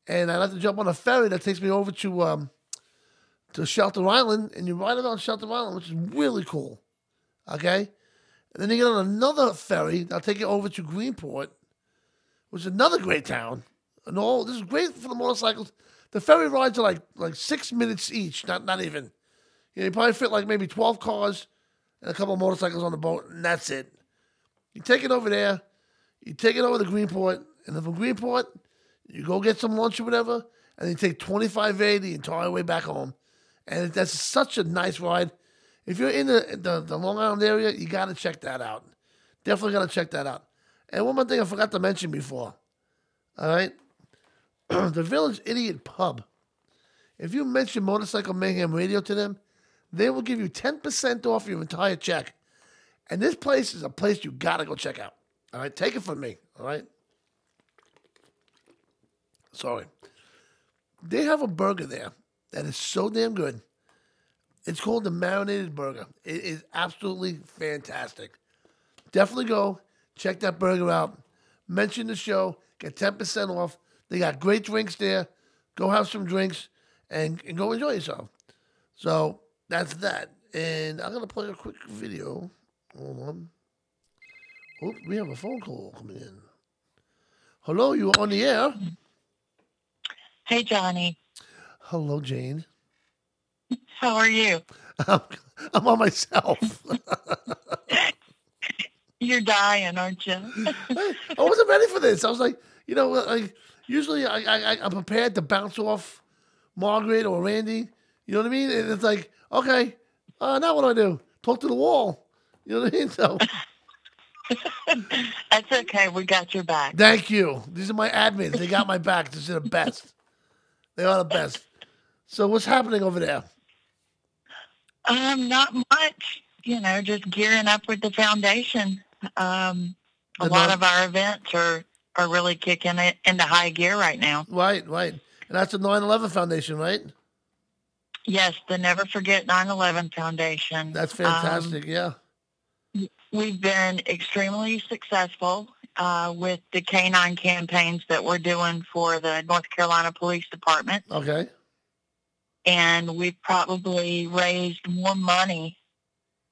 Speaker 1: and I like to jump on a ferry that takes me over to Shelter Island, and you ride around Shelter Island, which is really cool. Okay? And then you get on another ferry that'll take you over to Greenport, which is another great town. And this is great for the motorcycles. The ferry rides are like 6 minutes each, not even. You probably fit like maybe 12 cars and a couple of motorcycles on the boat, and that's it. You take it over there, you take it over to Greenport, and then from Greenport, you go get some lunch or whatever, and you take 25A the entire way back home. And that's such a nice ride. If you're in the Long Island area, you got to check that out. Definitely got to check that out. And one more thing I forgot to mention before. All right? The Village Idiot Pub. If you mention Motorcycle Mayhem Radio to them, they will give you 10% off your entire check. And this place is a place you got to go check out. All right? Take it from me. All right? Sorry. They have a burger there that is so damn good. It's called the Marinated Burger. It is absolutely fantastic. Definitely go check that burger out. Mention the show. Get 10% off. They got great drinks there. Go have some drinks and go enjoy yourself. So that's that. And I'm going to play a quick video. Hold on. Oh, we have a phone call coming in. Hello, you are on the air.
Speaker 13: Hey, Johnny.
Speaker 1: Hello, Jane.
Speaker 13: How are you?
Speaker 1: I'm on myself.
Speaker 13: You're dying, aren't you?
Speaker 1: I wasn't ready for this. I was like, usually I'm prepared to bounce off Margaret or Randy. You know what I mean? And it's like, okay, now what do I do? Talk to the wall. You know what I mean? So
Speaker 13: that's okay. We got your back.
Speaker 1: Thank you. These are my admins. They got my back. These are the best. They are the best. So what's happening over there?
Speaker 13: Not much. Just gearing up with the foundation. A lot of our events are really kicking it into high gear right now.
Speaker 1: Right. And that's the 9/11 Foundation, right?
Speaker 13: Yes, the Never Forget 9/11 Foundation.
Speaker 1: That's fantastic, yeah.
Speaker 13: We've been extremely successful with the canine campaigns that we're doing for the North Carolina Police Department.
Speaker 1: Okay.
Speaker 13: And we've probably raised more money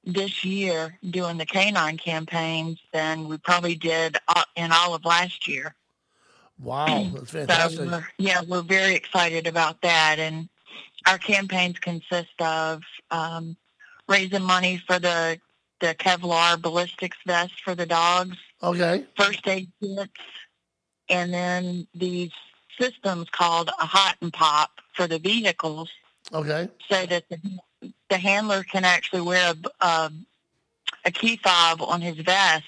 Speaker 13: this year doing the canine campaigns than we probably did in all of last year.
Speaker 1: Wow, that's fantastic.
Speaker 13: So we're very excited about that. And our campaigns consist of raising money for the Kevlar ballistics vest for the dogs.
Speaker 1: Okay.
Speaker 13: First aid kits, and then these systems called a hot and pop for the vehicles.
Speaker 1: Okay.
Speaker 13: So that the handler can actually wear a key fob on his vest,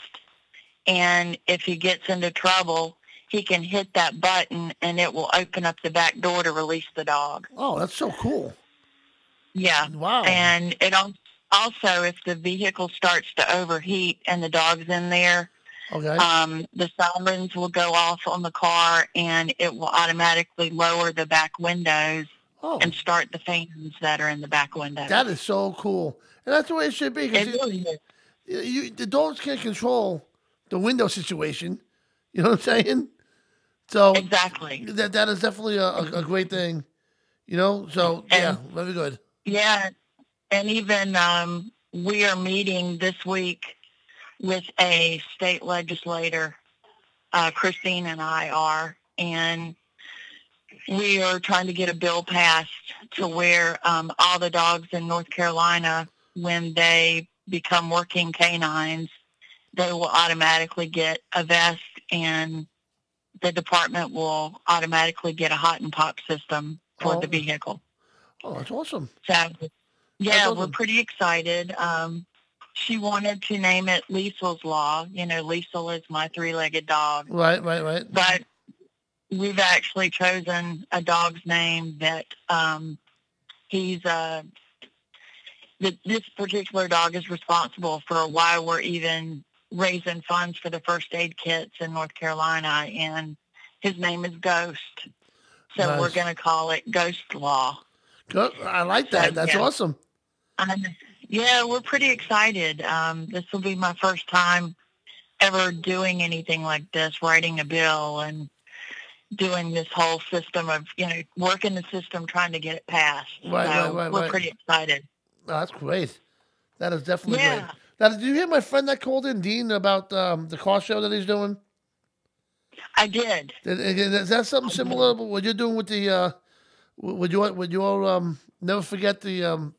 Speaker 13: and if he gets into trouble, he can hit that button, and it will open up the back door to release the dog.
Speaker 1: Oh, that's so cool.
Speaker 13: Yeah.
Speaker 1: Wow.
Speaker 13: And it also, if the vehicle starts to overheat and the dog's in there,
Speaker 1: okay,
Speaker 13: the sirens will go off on the car, and it will automatically lower the back windows and start the fans that are in the back windows.
Speaker 1: That is so cool. And that's the way it should be.
Speaker 13: It really is.
Speaker 1: The dogs can't control the window situation. You know what I'm saying? So
Speaker 13: exactly.
Speaker 1: That is definitely a great thing. You know? So, yeah, very good.
Speaker 13: Yeah. And even we are meeting this week with a state legislator, Christine and I are, and we are trying to get a bill passed to where all the dogs in North Carolina, when they become working canines, they will automatically get a vest, and the department will automatically get a hot and pop system for the vehicle.
Speaker 1: Oh, that's awesome.
Speaker 13: So, yeah,
Speaker 1: That's awesome.
Speaker 13: we're pretty excited. She wanted to name it Liesel's Law. You know, Liesel is my three-legged dog.
Speaker 1: Right.
Speaker 13: But we've actually chosen a dog's name that this particular dog is responsible for why we're even raising funds for the first aid kits in North Carolina, and his name is Ghost. So
Speaker 1: Nice.
Speaker 13: we're going to call it Ghost Law.
Speaker 1: Good. I like that. That's awesome.
Speaker 13: Yeah, we're pretty excited. This will be my first time ever doing anything like this, writing a bill and doing this whole system of, working the system, trying to get it passed.
Speaker 1: Right.
Speaker 13: We're pretty excited.
Speaker 1: Oh, that's great. That is definitely
Speaker 13: Yeah.
Speaker 1: great. Now, did you hear my friend that called in, Dean, about the car show that he's doing?
Speaker 13: I did.
Speaker 1: Is that something similar to what you're doing with the, would you all never forget the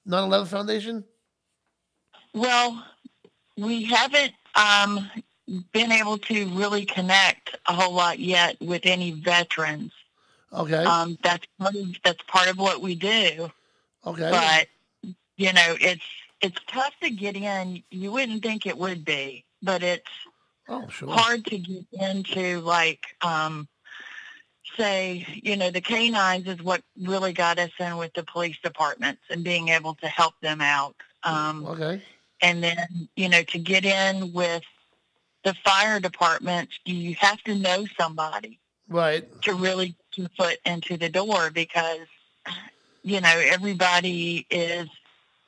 Speaker 1: 9/11 Foundation?
Speaker 13: Well, we haven't been able to really connect a whole lot yet with any veterans.
Speaker 1: Okay.
Speaker 13: That's part of what we do.
Speaker 1: Okay.
Speaker 13: But it's tough to get in. You wouldn't think it would be, but it's hard to get into, say, the canines is what really got us in with the police departments and being able to help them out.
Speaker 1: Okay.
Speaker 13: And then, to get in with the fire departments, you have to know somebody.
Speaker 1: Right.
Speaker 13: To really get your foot into the door, because, everybody is,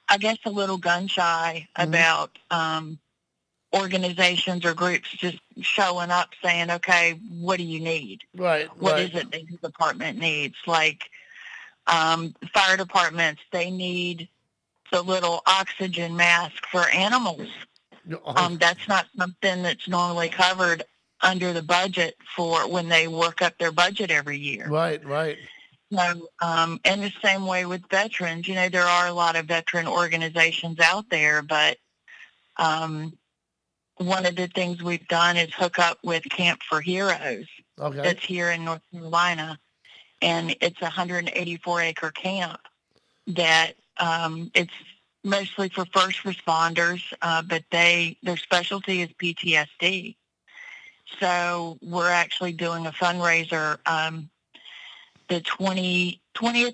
Speaker 13: I guess, a little gun shy about organizations or groups just showing up saying, okay, what do you need?
Speaker 1: Right.
Speaker 13: What is it that your department needs? Like fire departments, they need the little oxygen mask for animals. That's not something that's normally covered under the budget for when they work up their budget every year.
Speaker 1: Right.
Speaker 13: So, and the same way with veterans, there are a lot of veteran organizations out there, but one of the things we've done is hook up with Camp for Heroes.
Speaker 1: Okay.
Speaker 13: That's here in North Carolina, and it's a 184-acre camp that it's mostly for first responders, but their specialty is PTSD. So we're actually doing a fundraiser the 20th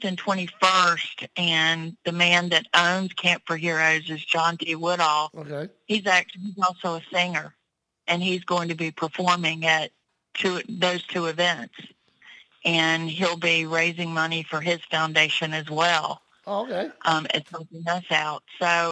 Speaker 13: and 21st, and the man that owns Camp for Heroes is John D. Woodall.
Speaker 1: Okay.
Speaker 13: He's also a singer, and he's going to be performing at those two events, and he'll be raising money for his foundation as well.
Speaker 1: Oh, okay.
Speaker 13: It's helping us out. So